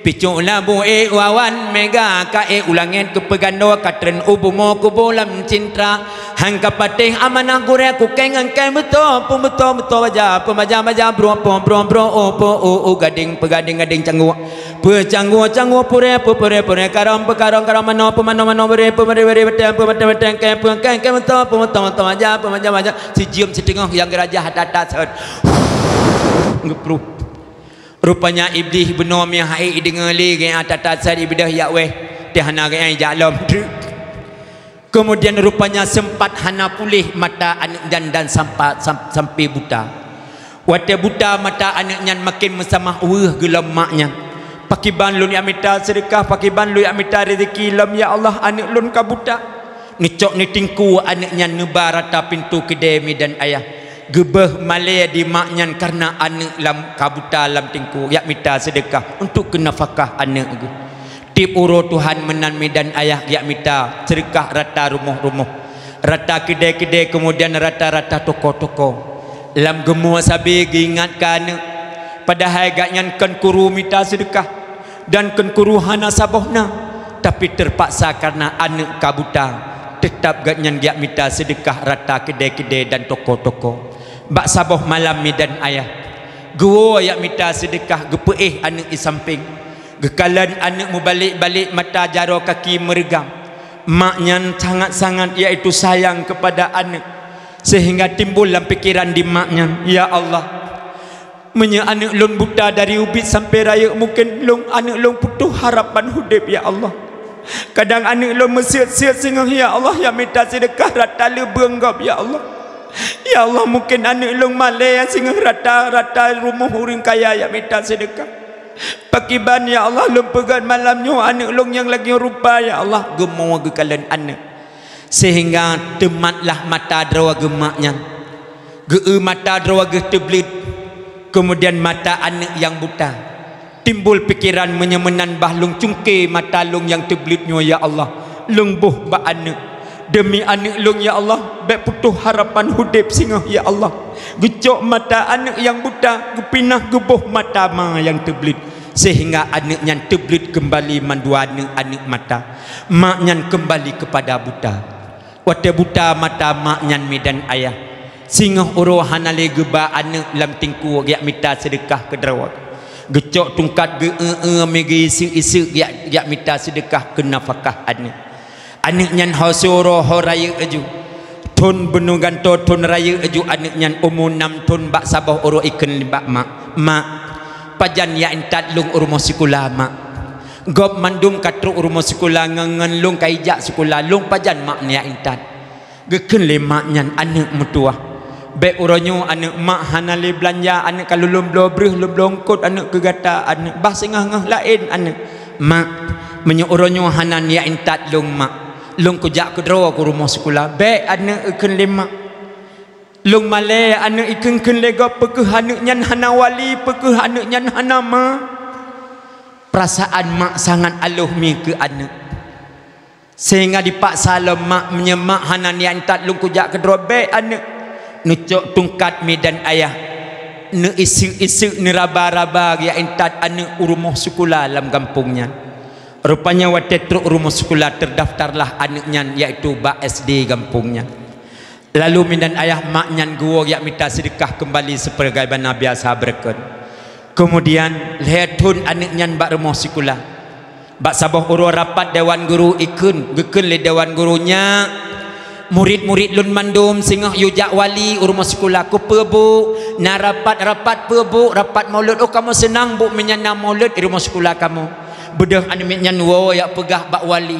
picuk labu wawan mega ka ulangin kepegando katren ubumo kubolam cintra hang kapatih amanah gore ku kengan kai beto baja pemaja bro o gading pegading canggu pecanggu pure karam mano bere beteng kai beto aja si jium setengah yang geraja hatata set ngepru rupanya iblis benom yang hai dengali ge atatat sari bidah yak weh tehana ge jalam kemudian rupanya sempat hana pulih mata anak dan sampai buta wate buta mata anaknya makin mesamah gelam maknya pakiban lun ya minta sedekah pakiban lun ya minta rezeki lam ya Allah anak lun ka buta nicok ni tingku anaknya nebarata pintu kedai mi dan ayah gebeh malaya di maknya karena anak lam kabuta lam tingku yak minta sedekah untuk kenafkah anak ge tip uro Tuhan menan medan ayah yak minta sedekah rata rumah rata kedai-kedai kemudian rata-rata toko-toko lam gemua sabi ingatkan padahal gaknya kan kuru minta sedekah dan kan kuru hana sabohna tapi terpaksa karena anak kabuta tetap gaknya yak minta sedekah rata kedai-kedai dan toko-toko bak saboh malam mi dan ayah gua yak minta sedekah gepeih anak di samping gekalan anak mu balik-balik mata jaro kaki meregam maknya sangat-sangat iaitu sayang kepada anak sehingga timbul dalam pikiran di maknya ya Allah menya anak lun buta dari ubit sampai raya mungkin lun anak lun putus harapan hidup ya Allah kadang anak lun mesiat-siat sehingga ya Allah yang minta sedekah rata lebeng gop ya Allah ya Allah mungkin anak long malay sehingga rata-rata rumah orang kaya yang minta sedekah pakiban ya Allah long pegat malamnya anak long yang lagi rupa ya Allah gemau gekalan anak sehingga tematlah mata drawa gemaknya mata drawa teblit kemudian mata anak yang buta timbul pikiran menyemenan bahlung cungke mata long yang teblitnya ya Allah lung buh ba anak demi anak lung ya Allah baik putus harapan hidup singah ya Allah gecok mata anak yang buta gepinah gebuh mata ma yang terbelit sehingga anaknya terbelit kembali mandua anak mata maknya kembali kepada buta wate buta mata maknya medan ayah singah uruh hanale geba anak lam tingku yak mita sedekah ke derawat gecok tungkat ge megi isu yak mita sedekah ke nafkah anak nyan hasuro horaya aju tun benungan to tun raya aju anak nyan umur 6 tun bak sabah uro ikan libak mak pajan ya entat lung urmo sekolah mak gob mandum katru urmo sekolah ngangan lung kaijak sekolah lung pajan mak ya entat geken le mak nyan anak mutuah be uronyo anak mak hanale belanja anak kalau lum blobreh lum longkot anak kegata anak bah sengah-ngah lain anak mak menyo uronyo hanan ya entat lung mak lung kujak kedro ke rumah sekolah be anak eken lima lung male anak iken ken lega pekeh anak nyan hana wali pekeh anak nyan hana ma perasaan mak sangat aluh mi ke anak sehingga dipaksa mak menyemak hanan ya entat lung kujak kedro be anak nucok tungkat medan ayah ne isu-isu ne raba-raba ya entat anak urumuh sekolah dalam kampungnya rupanya waktu truk rumah sekolah terdaftarlah anaknya iaitu bak SD kampungnya lalu medan ayah maknya gua yak minta sedekah kembali seperti mana biasa berken kemudian lihatun anaknya bak rumah sekolah bak sabah uru rapat dewan guru ikun geken le dewan gurunya murid-murid lun mandum singah yujak wali rumah sekolah ku pebu na rapat pebu rapat maulud oh kamu senang bu menyanam maulud di rumah sekolah kamu bedah animitnya wo ya pegah bak wali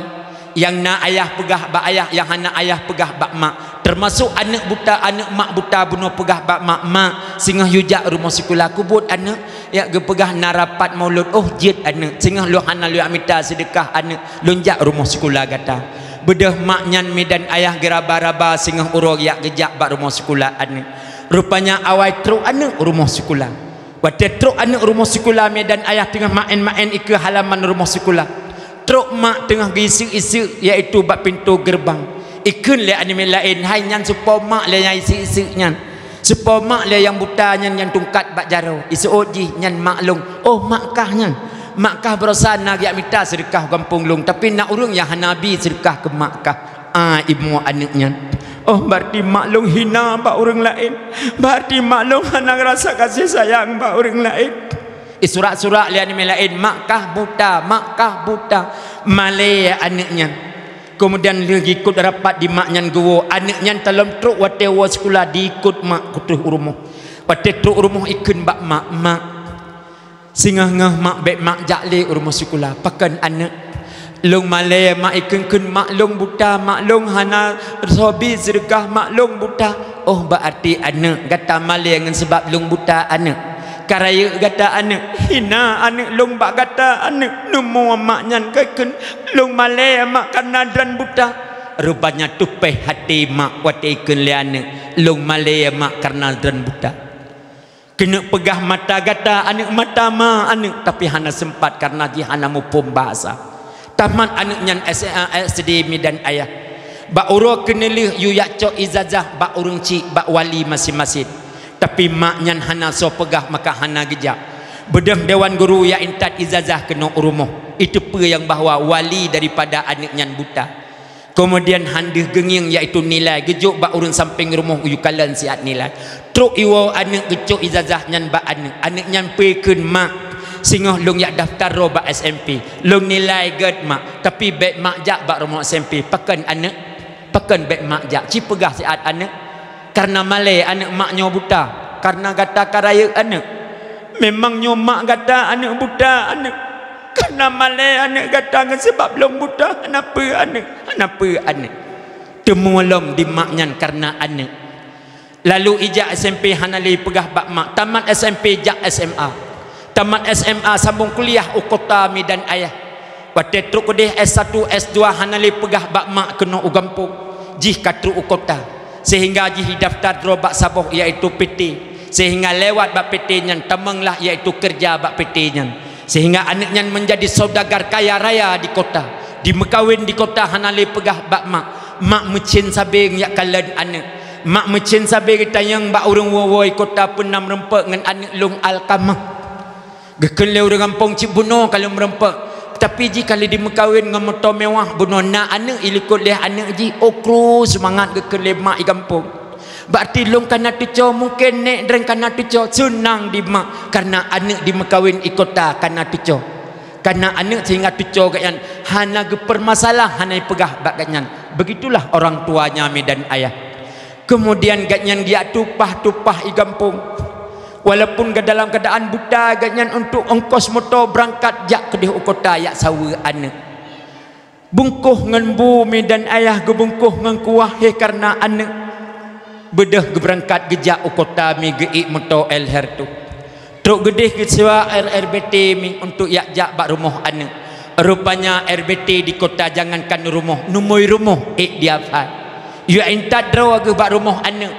yang na ayah pegah bak ayah yang anak ayah pegah bak mak termasuk anak buta anak mak buta bunuh pegah bak mak singah yujak rumah sekolah ku buat anak ya ge pegah na rapat maulud oh jid anak singah lu hana lu amita sedekah anak lunjak rumah sekolah kata bedah maknya medan ayah geraba-raba singah urog yak gejak bak rumah sekolah anak rupanya awai truk anak rumah sekolah waktu truk anak rumah sekolah medan ayah tengah main-main ke halaman rumah sekolah truk mak tengah isu-isu iaitu bak pintu gerbang ikun le anime lain hai nyan supaya mak le yang isu-isu nyan supaya mak le yang buta nyan yang tungkat bak jaro isu oji nyan maklung oh makkah nyan makkah berusaha nak yak minta sedekah kampung lung tapi nak urung yang nabi sedekah ke makkah ibu anaknya oh berarti maklum hina bak orang lain berarti maklum anak rasa kasih sayang bak orang lain surat-surat lian lain makkah buta malaya anaknya kemudian lagi ikut rapat di maknya gua anaknya dalam truk watewa sekolah diikut mak kutuh rumah wate truk rumah ikun bak mak singah ngah mak bek mak jakle rumah sekolah pakan anak lung malaya mak ikun mak lung buta mak lung hana sobi sedekah mak lung buta oh berarti anak kata malaya dengan sebab lung buta anak karaya kata anak hina anak lung bak kata anak nemu maknya kekun lung malaya mak karena dan buta rupanya tupeh hati mak wate ikun le anak lung malaya mak karena dan buta kena pegah mata gata anak mata ma anak tapi hana sempat karena dia hana mupum bahasa taman anaknya SD medan ayah bak uro kena lih yu yak cok izazah bak urung cik bak wali masing-masing tapi maknya hana so pegah maka hana gejak bedah dewan guru yak intat izazah kena urumoh itu pe yang bahawa wali daripada anaknya buta kemudian handih genging iaitu nilai gejuk bak urun samping rumah uyu kalan siat nilai truk iwo anak gecuk izazah nyan bak anak nyan pekeun mak singah long yak daftar ro bak SMP long nilai ged mak tapi bek mak jak bak rumah SMP pakan anak pakan bek mak jak ci pegah siat anak karena malai anak maknya buta karena kata karaya anak memangnya mak kata anak buta anak karena malai anak kata sebab long buta kenapa anak temulam di maknya karena anak lalu ijak SMP hanali pegah bak mak tamat SMP jak SMA tamat SMA sambung kuliah ukota medan ayah waktu truk kodeh S1 S2 hanali pegah bak mak kena ugampung jih katru ukota sehingga jih daftar drobak saboh iaitu PT sehingga lewat bak PT nya temenglah iaitu kerja bak PT nya sehingga anaknya menjadi saudagar kaya raya di kota di mekawin di kota hanale pegah bak mak mecin sabeng yak kalan anak mak mecin sabeng tayang bak urang woi kota penam rempek ngan anak long Alkamah gekele urang kampung Cibuno kalau merempek. Tapi ji kalau di mekawin dengan motor mewah buno nak anak ilikut leh anak ji okru semangat gekele mak i kampung. Berarti long kana tuco mungkin nek dan kana tuco senang di mak karena anak di mekawin i kota kana tuco. Karena anak sehingga tuco gayan hana gepermasalah hana pegah bak ganyan. Begitulah orang tuanya mi dan ayah. Kemudian ganyan dia tupah-tupah i kampung. Walaupun ke dalam keadaan buta ganyan untuk ongkos motor berangkat jak ke di kota yak sawa anak. Bungkuh ngan bumi dan ayah gebungkuh ngan kuah karena anak. Bedah berangkat gejak kota mi geik motor elher tu. Truk gedeh ke sewa RBT mi untuk yak jak bak rumah anak. Rupanya RBT di kota jangankan rumah, numoi rumah dia fai. Ya entat draw ke bak rumah anak.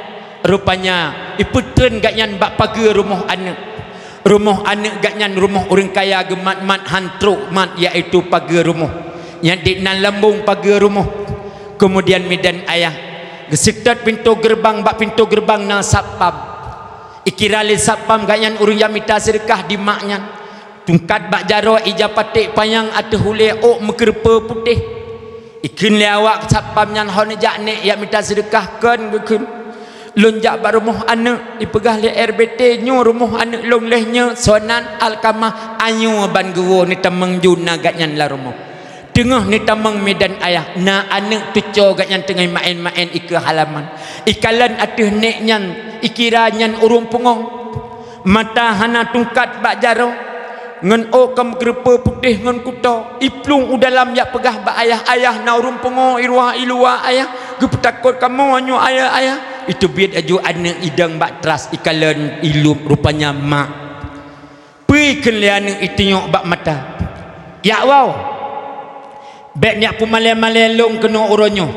Rupanya iputren gaknyan bak pagar rumah anak. Rumah anak gaknyan rumah orang kaya gemat-mat hantruk mat iaitu pagar rumah. Yang di nan lambung pagar rumah. Kemudian medan ayah gesetat pintu gerbang bak pintu gerbang na sapam. Ikirali sapam gaknyan urang yang minta sedekah di maknya. Tungkat bak jaro ija patik payang atau hule ok mekerpa putih. Ikin le awak sapam nyan hon jak nek yang minta sedekah kan gekun. Lonjak bak rumah anak dipegah le RBT nyo rumah anak long lehnya sonan Alkamah ayu ban gewo ni tamang juna gaknyan la rumah. Tengah ni tamang medan ayah na anak tuco gaknyan tengah main-main ike halaman. Ikalan atuh nek nyan ikira nyan urung pungong. Mata hana tungkat bak jaro ngan okam gerpa putih ngan kuto iplung udalam yak pegah bak ayah na urung pungong irwa ilua ayah gepetakut kamu anyo ayah itu biar aju anak idang bak teras ikalan ilum rupanya mak pi kelian itu nyok bak mata ya wow bek nyak pumale-male long kena uronyo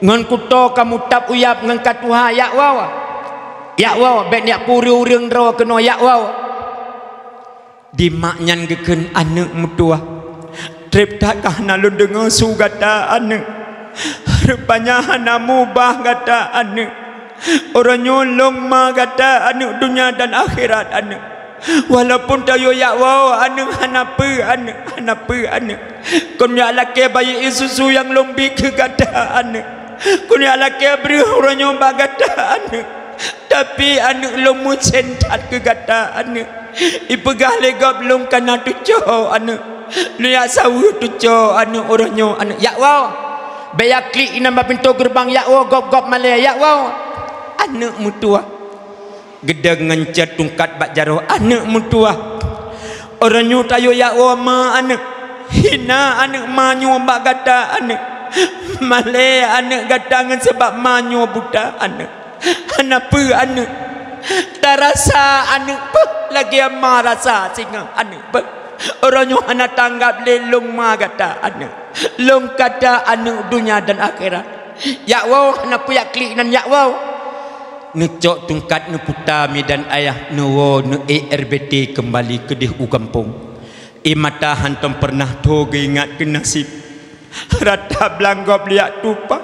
ngan kuto kamu tap uyap ngan katuha ya wow bek nyak puri-urang draw kena ya wow di maknyan geken anak mutua trip tak kahna lu dengar sugata anak rupanya hana mubah kata anak orang nyolong ma kata anak dunia dan akhirat anak walaupun tayo ya wow anak hana pe anak kun ya laki bayi isusu yang lombi ke kata anak kun ya laki beri orang nyoba kata anak tapi anak lomu sentat ke kata anak ipegah legap long kana tuco anak lihat sawu tuco anak orang nyo anak ya wow beya klik nambah pintu gerbang ya wow gop male ya wow anak mutua gedang ngencet tungkat bak jaro anak mutua orang nyu tayo ya wow ma anak hina anak ma nyu bak gata anak male anak gatangan sebab ma nyu buta anak pe anak tak rasa anak pe lagi ma rasa singa anak pe orang nyu anak tanggap lelong ma gata anak long kata anak dunia dan akhirat ya wow anak puyak klik dan ya wow necok tungkat ne puta mi dan ayah ne wo ne RBT kembali ke di kampung mata hantam pernah toge ingat ke nasib rata belanggop liat tupa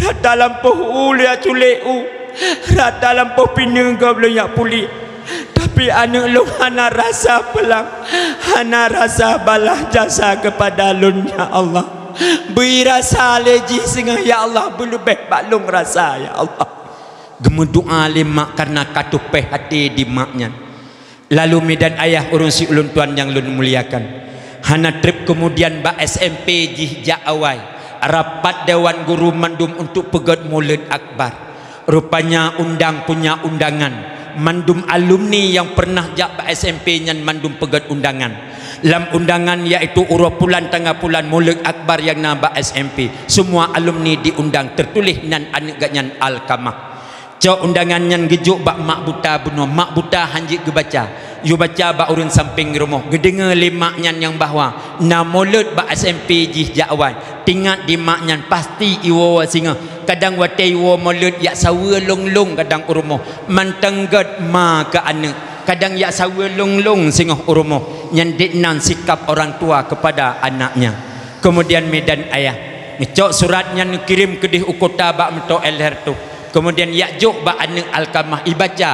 rata lampuh liat culeu rata lampuh pinenggop liat puli tapi anak lu hana rasa pelang hana rasa balah jasa kepada lun ya Allah beri rasa leji sehingga ya Allah berlebih baklung rasa ya Allah gemedoa lemak karena katupeh hati di maknya lalu medan ayah urung si ulun tuan yang lun muliakan hana trip kemudian bak SMP jihja awai rapat dewan guru mandum untuk pegat maulid akbar rupanya undang punya undangan mandum alumni yang pernah jak SMP nyan mandum pegat undangan lam undangan iaitu urut bulan tengah bulan maulid akbar yang nambah SMP semua alumni diundang tertulis nan anak ganyan Alkamah cok undangan nyan gejuk bak mak buta buno mak buta hanjik gebaca you baca bak urun samping rumah gedengar lemak nyan yang bahwa na maulid bak SMP jih jakwan tingat di mak nyan pasti iwo singa kadang wate iwo maulid yak sawa long kadang urumah mantenggat ma ke anak kadang yak sawa long singa urumah nyan ditnan sikap orang tua kepada anaknya kemudian medan ayah ngecok suratnya kirim ke di ukota bak mento elher tu, kemudian yakjuk bak anak Alkamah ibaca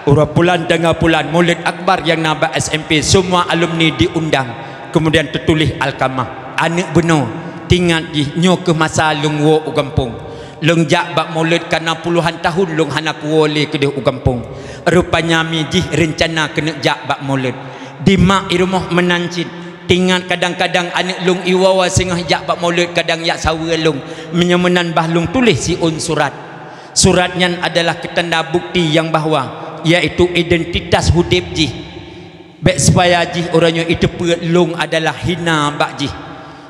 urap bulan tengah bulan Maulid Akbar yang naba SMP, semua alumni diundang, kemudian tertulis Alkamah anak benar tinggal di nyo ke masa lung wo ugampung lung jak bak Maulid karena puluhan tahun lung hanak wole ke di ugampung, rupanya mi jih rencana kena jak bak Maulid di mak irumah menancit tinggal kadang-kadang anak lung iwawa sengah jak bak Maulid kadang yak sawa lung menyemenan bah lung tulis si un suratnya adalah ketanda bukti yang bahawa iaitu identitas hudib jih baik supaya jih orangnya itu lung adalah hina bak jih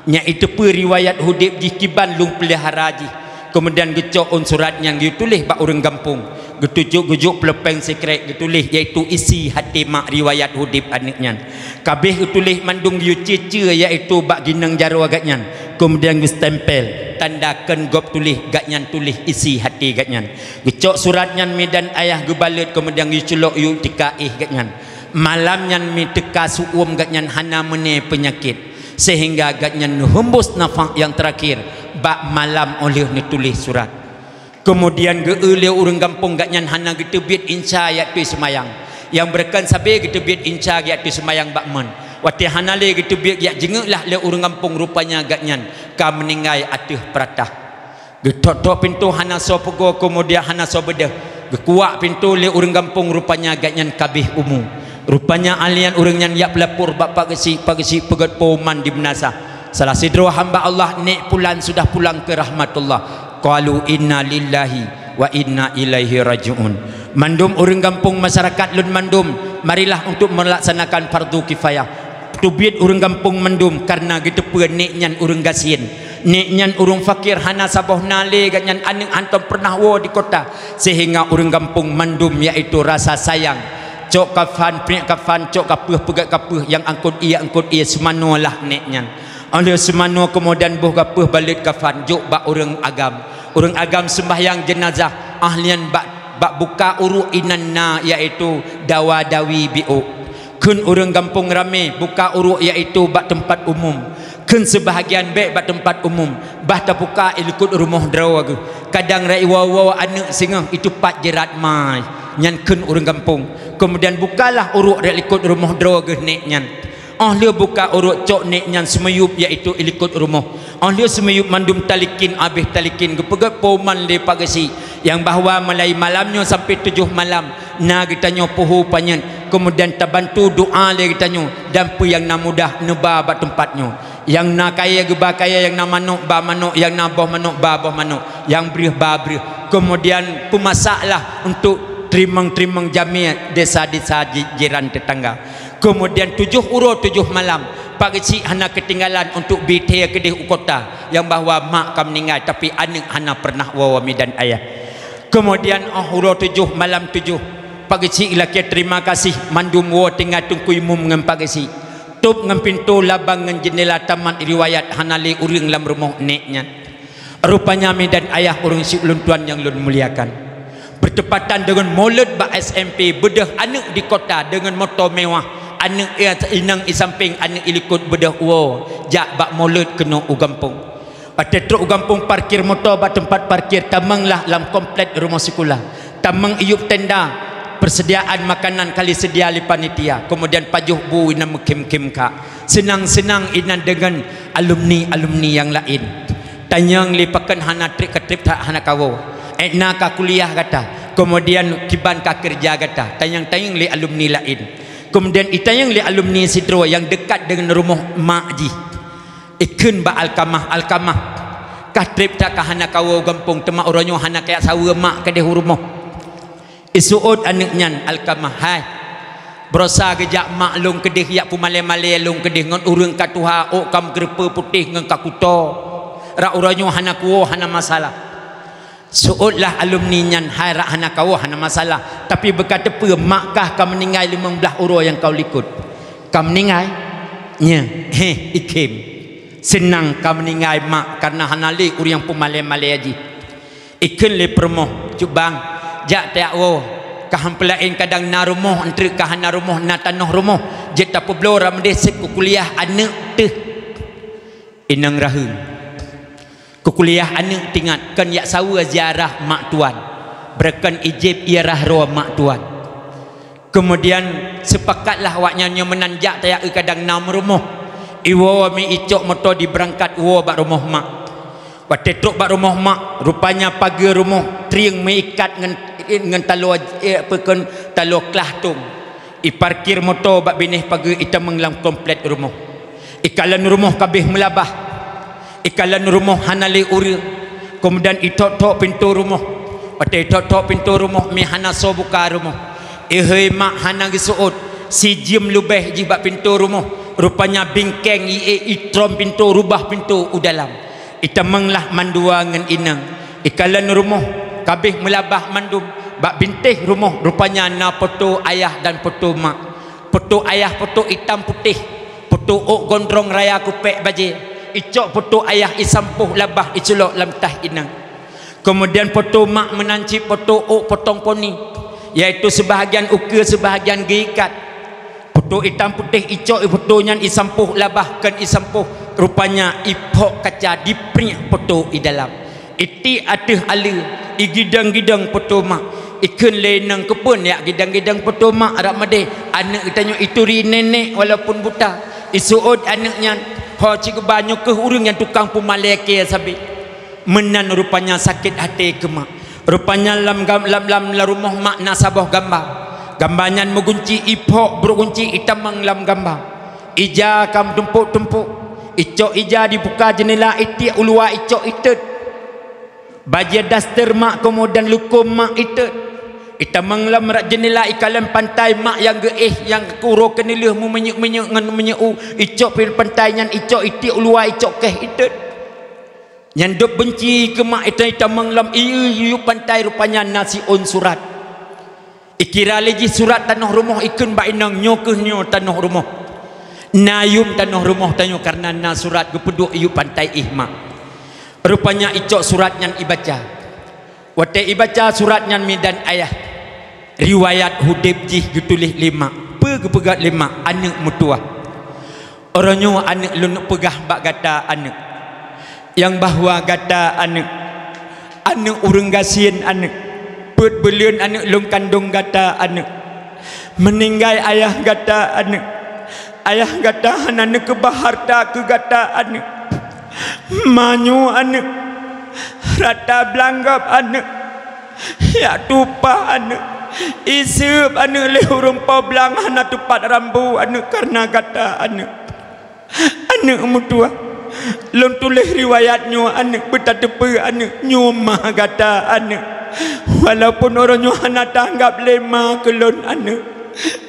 nya itu riwayat hudib jih kiban lung pelihara jih, kemudian gecok suratnya ditulis bak orang kampung getujuk pelepeng sekret getulis iaitu isi hati mak riwayat hudib anaknya kabeh getulis mandung yu cece iaitu bak ginang jaro agaknya, kemudian stempel tandakan gop tulis gaknya tulis isi hati gaknya gecok suratnya medan ayah gebalut, kemudian yu celok yu tikaih gaknya malamnya mi teka suum gaknya hana mene penyakit sehingga gaknya hembus nafas yang terakhir bak malam oleh ditulis surat, kemudian geuleu urang kampung gaknya hana getebit inca iaitu semayang yang berkan sabe getebit inca iaitu semayang bak men wati hanale getebit ya jengeklah le urang kampung rupanya gaknya ka meninggai atuh peratah getok pintu hana so pego, kemudian hana so bedah gekuak pintu le urang kampung rupanya gaknya kabeh umum, rupanya alian urang yang yak pelapur bak pagesi pegat poman di benasa salah sidro hamba Allah nek pulan sudah pulang ke rahmatullah qalu inna lillahi wa inna ilaihi rajiun. Mandum urang kampung masyarakat lun mandum marilah untuk melaksanakan fardu kifayah tubit urang kampung mandum karena gitu pun neknyan urang gasin neknyan urang fakir hana saboh nale ganyan aning antum pernah wo di kota sehingga urang kampung mandum yaitu rasa sayang cok kafan pnik kafan cok kapuh pegat kapuh yang angkut ia semano lah neknyan oleh semano, kemudian buh kapuh balik kafan juk bak urang agam sembahyang jenazah ahlian bak buka uruk inanna iaitu dawa dawi biu kun urang kampung rame buka uruk iaitu bak tempat umum kun sebahagian baik bak tempat umum bah tapuka ikut rumah drawa kadang rai wawa anak singah itu pat jerat mai nyan kun urang kampung, kemudian bukalah uruk rai ikut rumah drawa nek nyan ahli buka uruk cok neknya semeyup iaitu ilikut rumah ahli semeyup mandum talikin abih talikin gepegat poman le pagasi yang bahawa mulai malamnya sampai 7 malam na gitanyo puhu panyen, kemudian tabantu doa le gitanyo dan pu yang na mudah neba bat tempatnya yang na kaya geba kaya yang na manuk ba manuk yang na boh manuk ba boh manuk yang brih ba brih, kemudian pemasaklah untuk trimang jamiat desa-desa jiran tetangga, kemudian 7 malam pagi si hana ketinggalan untuk bite ke di kota yang bahawa mak kam meninggal tapi anak hana pernah wawa medan ayah, kemudian uro 7 malam 7 pagi si ilaki terima kasih mandum wo tinggal tungku imum ngam pagi si tup ngam pintu labang ngam jendela taman riwayat hanali uring lam rumah neknya rupanya medan ayah urang si ulun tuan yang lun muliakan bertepatan dengan Maulid bak SMP bedah anak di kota dengan motor mewah anak inang isamping anak ilikut bedah wo jak bak Maulid kena ugampung pada truk ugampung parkir motor bak tempat parkir tamanglah dalam komplek rumah sekolah tamang iup tenda persediaan makanan kali sedia li panitia, kemudian pajuh bu ina mekim-kim ka senang-senang ina dengan alumni yang lain tanyang lipakan hana trip tak hana kawo na ka kuliah kata, kemudian kiban ka kerja kata tayang-tayang li alumni lain, kemudian itayang li alumni sidro yang dekat dengan rumah mak ji ikun ba alkamah kah trip tak ka hana kawo gampung temak oronyo hana kaya sawa mak ka deh rumah isuud anaknya alkamah hai berosa gejak mak long kedih yak pumale-male long kedih ngon urang katuha o kam grepe putih ngon kakuto ra oronyo hana kuo hana masalah suudlah alumni nyan hai rak hana kau hana masalah tapi berkata pe makkah kau meninggal 15 euro yang kau likut kau meninggal nya ikim senang kau meninggal mak karena hana li ur yang pemale-male aji ikin le permoh cubang jak tak wo kaham pelain kadang na rumah antri kahana rumah na tanah rumah jet tak peblo ram desek ku kuliah anak teh inang rahung kuliah anak tingat kan yak sawa ziarah mak tuan berkan ijib iarah roh mak tuan. Kemudian sepakatlah awaknya menanjak tayak kadang 6 rumah iwo mi icok motor diberangkat wo bak rumah mak waktu truk bak rumah mak rupanya pagar rumah triang mengikat dengan talo talo kelah tung parkir motor bak binih pagar ita menglam komplet rumah ikalan rumah kabeh melabah ikalan rumah hanali uri kemudian itok-tok pintu rumah waktu itok-tok pintu rumah mi hana so buka rumah hei mak hana gisuut si jim lubeh jibak pintu rumah rupanya bingkeng itrom pintu rubah pintu udalam ita menglah mandua ngan inang ikalan rumah kabeh melabah mandum bak bintih rumah rupanya na foto ayah dan foto mak foto ayah foto hitam putih foto ok gondrong raya kupek baje icok foto ayah isampuh labah iculok lam tah inang kemudian foto mak menanci foto ok potong poni yaitu sebahagian uke sebahagian gikat foto hitam putih icok fotonya isampuh labah kan isampuh rupanya ipok kaca dipring foto i dalam iti atih ali igidang-gidang foto mak ikan lenang kepun ya gidang-gidang foto mak arab madeh anak tanya itu ri nenek walaupun buta isuud anaknya ho cik banyak ke urang yang tukang pumaleke sabi menan rupanya sakit hati ke mak rupanya lam rumah mak nasabah gambarnya mengunci ipok berkunci hitam lam gambar ija kam tumpuk-tumpuk icok ija dibuka jendela iti ulua icok itet baju daster mak kemudian lukum mak itet ita manglam rak jendela ikalan pantai mak yang geih yang kuro kenilih mu menyuk-menyuk ngan menyuk icok pin pantai nyan icok iti ulua icok keh itet nyan dok benci ke mak ita manglam iyu pantai rupanya nasi on surat ikira lagi surat tanah rumah ikun ba inang nyokehnyo tanah rumah nayum tanah rumah tanyo karena na surat gepeduk iyu pantai ihma rupanya icok surat nyan ibaca wate ibaca surat nyan midan ayah riwayat hudib jih getulih 5 pegat 5 anak mutua orangnya anak lunuk pegah bak gata anak yang bahwa gata anak urang gasin anak put belian anak lung kandung gata anak meninggal ayah gata anak ke baharta ke gata anak manyu anak rata belanggap anak ya tupa anak isep anak lehurung pau belang anak tupat rambu anak karena kata anak mutua lom tulis riwayatnya anak betatepe anak nyoma kata anak walaupun orangnya anak tanggap lema kelon anak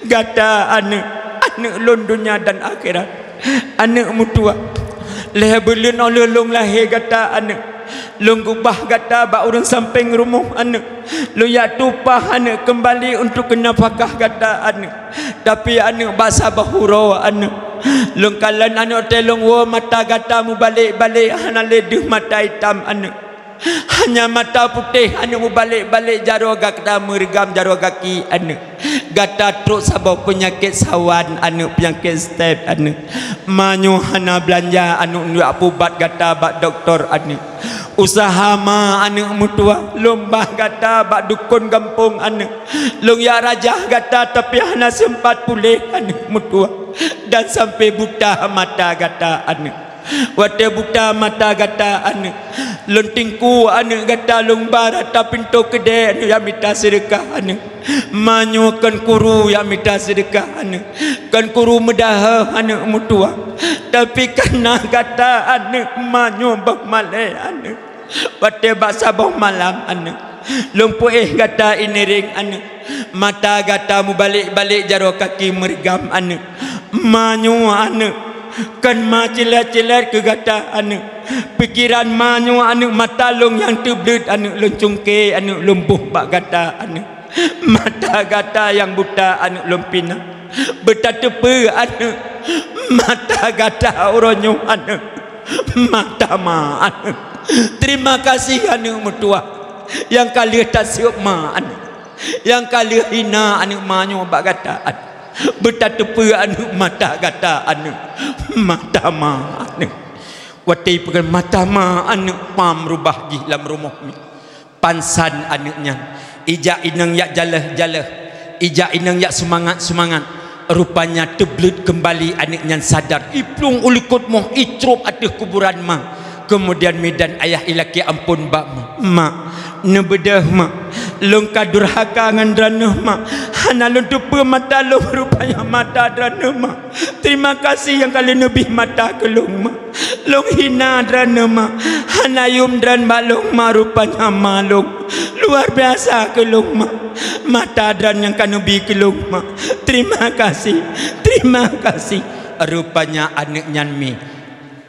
kata anak lon dunia dan akhirat anak mutua leh belin oleh long lahir kata anak long gubah kata bak urang samping rumah anak lu ya tupah anak kembali untuk kena pakah kata anak tapi anak bahasa bahuro anak long kalan anak telong wo mata kata mu balik-balik anak leduh mata hitam anak hanya mata putih anak mu balik-balik jaro kata mergam jaro kaki anak gata truk sabau penyakit sawan anak penyakit step anak manyu hana belanja anak ndak pubat gata bak doktor anak usaha ma anak mutua lomba gata bak dukun kampung anak long ya raja gata tapi hana sempat pulih anak mutua dan sampai buta mata gata anak wate buta mata gata anak lontingku anak gata lomba rata pintu kedai anu yang minta sedekah anak manyukan kuru yang minta sedekah anak kan kuru medah anak mutua tapi kena gata anak manyu bah malai anak wate bahasa bah malam anak lumpuh gata ini ring anak mata gata mu balik-balik jaro kaki mergam anak manyu anak kan ma cilat-cilat ke gata anak pikiran manyu anak mata long yang teblet anak loncungke anak lumpuh bak gata anak mata gata yang buta anak lompina betatepe anak mata gata oronyo anak mata ma anak terima kasih anak mutua yang kali tasuk ma anak yang kali hina anak manyu bak gata anak betatepe anak mata gata anak mata ma anak Watai pegang mata ma anak pam rubah gi dalam rumah mi. Pansan anaknya. Ijak inang yak jalah-jalah. Ijak inang yak semangat-semangat. Rupanya teblut kembali anaknya sadar. Iplung ulikut moh icrop atas kuburan ma. Kemudian medan ayah ilaki ampun bak ma nebedah ma long kadurhaka ngan drana ma hana long tupa mata long rupanya mata drana ma. Terima kasih yang kali lebih mata ke long ma long hina drana ma hana yum dran balong ma rupanya ma long luar biasa ke long ma mata dran yang kan lebih ke long ma. Terima kasih rupanya anaknya mi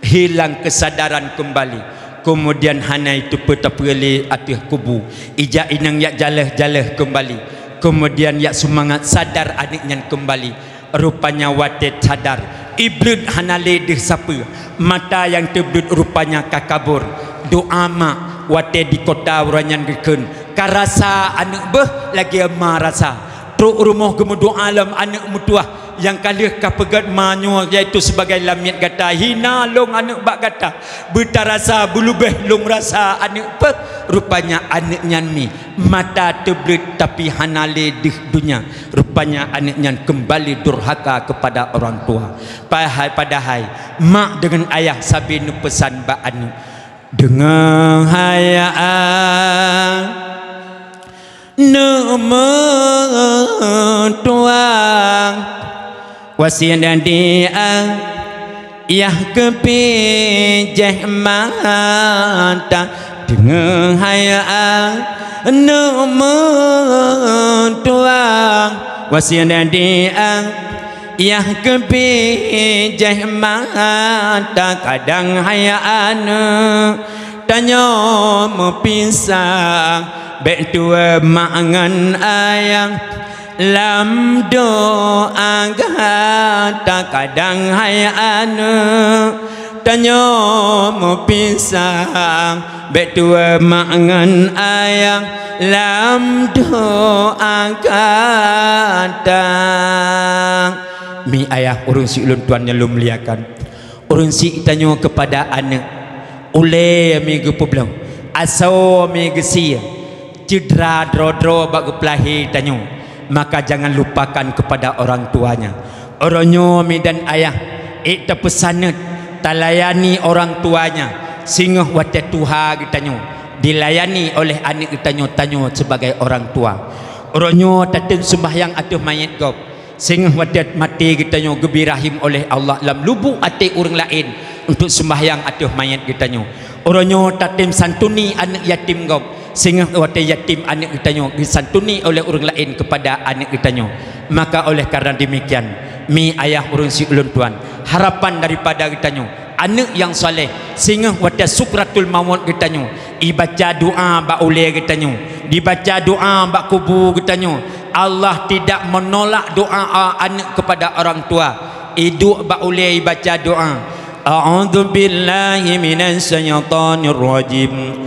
hilang kesadaran kembali. Kemudian hana itu petapeli atas kubu. Ijak inang yak jalah-jalah kembali. Kemudian yak semangat sadar adiknya kembali. Rupanya watet sadar. Iblut hana ledeh siapa. Mata yang terblut rupanya kakabur. Doa mak watet di kota uranyan geken. Karasa anak beh lagi ama rasa. Truk rumah gemudu alam anak mutuah. Yang kali kapegat manyo iaitu sebagai lamiat kata hina long anak bak kata bertarasa belubeh long rasa anak pek. Rupanya anaknya ni mata teblit tapi hanale di dunia. Rupanya anaknya kembali durhaka kepada orang tua. Padahal mak dengan ayah sabinu pesan bak anu dengan hayaan tuang wasian dan dia yah kepijeh mata dengan hayaan tuang wasian dan dia yah kepijeh mata kadang hayaan tanya mepisah bek tua mangan ayang lam doa gata kadang hayaan tanya mepisah bek tua mangan ayang lam doa gata. Mi ayah urun si ulun tuannya lu meliakan urun si tanya kepada anak ule mi gepublau aso mi gesia cedera drodro bak gepelahi tanya. Maka jangan lupakan kepada orang tuanya. Orangnya medan ayah ikta pesanat talayani orang tuanya sehingga wadah tuha kitanya dilayani oleh anak kitanya tanya sebagai orang tua. Orangnya taten sembahyang atas mayat kau sehingga wadah mati kitanya gebirahim oleh Allah dalam lubuk hati orang lain untuk sembahyang atas mayat kitanya. Orangnya taten santuni anak yatim kau sehingga wadah yatim anak kitanya disantuni oleh orang lain kepada anak kitanya. Maka oleh karena demikian mi ayah urun si ulun tuan harapan daripada kitanya anak yang soleh sehingga wadah sukratul maut kitanya ibaca doa bak ule kitanya dibaca doa bak kubu kitanya. Allah tidak menolak doa anak kepada orang tua. Iduk bak ule baca doa a'udzu billahi minasy syaithanir rajim.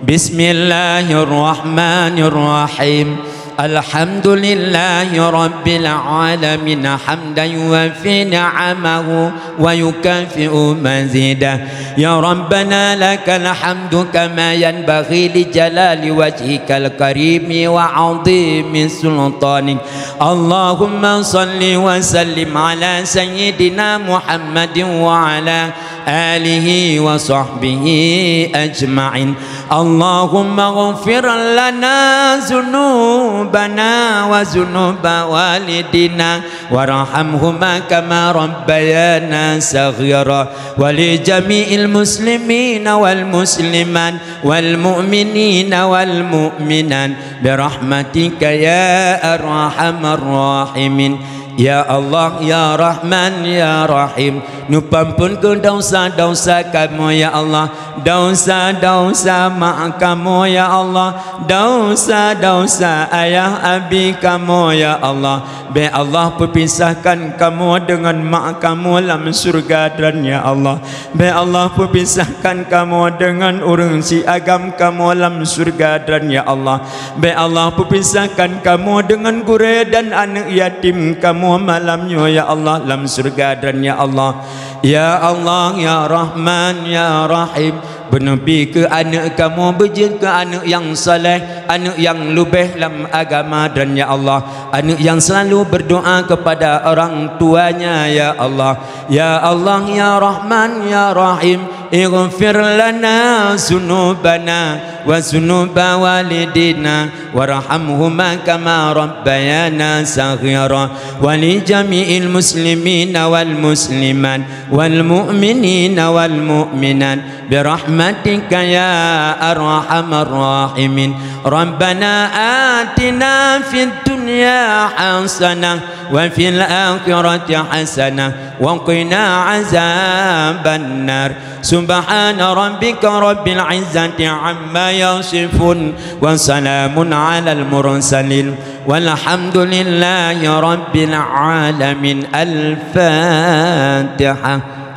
Bismillahirrahmanirrahim. Alhamdulillahi rabbil alamin hamdan yuwafi ni'amahu wa yukafi'u mazidah. Ya Rabbana lakal hamdu kama yanbaghi li jalali wajhikal karimi wa 'azimi sultanik. Allahumma salli wa sallim ala sayyidina Muhammadin wa ala alihi wa sahbihi ajma'in. Allahumma ghafir lana zunubana wa zunuba walidina warhamhuma kama rabbayana saghira wa li jami'il muslimina wal musliman wal mu'minina wal mu'minan bi rahmatika ya arhamar rahimin. Ya Allah, Ya Rahman, Ya Rahim, nupampunkan dosa-dosa kamu ya Allah, dosa-dosa mak kamu ya Allah, dosa-dosa ayah abi kamu ya Allah. Be Allah perpisahkan kamu dengan mak kamu dalam surga dan ya Allah. Be Allah perpisahkan kamu dengan orang si agam kamu dalam surga dan ya Allah. Be Allah perpisahkan kamu dengan gure dan anak yatim kamu malamnya ya Allah dalam surga dan ya Allah. Ya Allah, Ya Rahman, Ya Rahim, bernabi ke anak kamu, berjin ke anak yang saleh, anak yang lubih dalam agama, dan Ya Allah, anak yang selalu berdoa kepada orang tuanya. Ya Allah, Ya Allah, Ya Rahman, Ya Rahim, ighfir lana sunubana wa sunuba walidina warhamhuma kama rabbayana saghira wa li jami'il muslimina wal muslimat wal mu'minina wal mu'minat birahmatika ya arhamar rahimin. Rabbana atina fid dunya hasanah wa fil akhirati hasanah wa qina azaban nar. Subhana rabbika rabbil izzati amma yasifun wa salamun alal mursalin walhamdulillahi rabbil alamin. Al-Fatihah.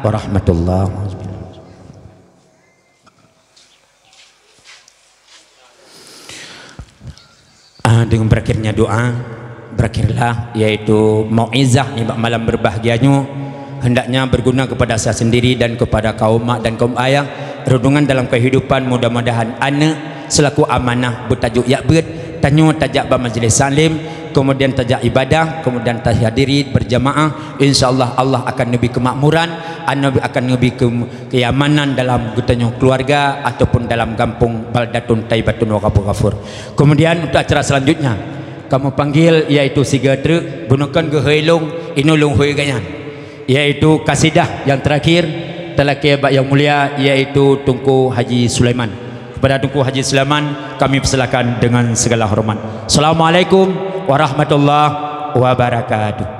Warahmatullahi wabarakatuh. Dengan berakhirnya doa, berakhirlah yaitu mauizah ni malam berbahagianya, hendaknya berguna kepada saya sendiri dan kepada kaum mak dan kaum ayah, renungan dalam kehidupan. Mudah-mudahan anak selaku amanah bertajuk yakbet, tanya tajak majlis salim, kemudian tajak ibadah, kemudian tahdiri berjamaah. InsyaAllah Allah akan lebih kemakmuran, Nabi akan lebih keamanan dalam gutanya keluarga ataupun dalam kampung baldatun taibatun wa ghafur. Kemudian untuk acara selanjutnya kamu panggil yaitu siga truk gunakan ke helong inulung hui ganyan, yaitu kasidah yang terakhir telaki abad yang mulia yaitu Tunku Haji Sulaiman. Kepada Tunku Haji Sulaiman kami persilakan dengan segala hormat. Assalamualaikum warahmatullahi wabarakatuh.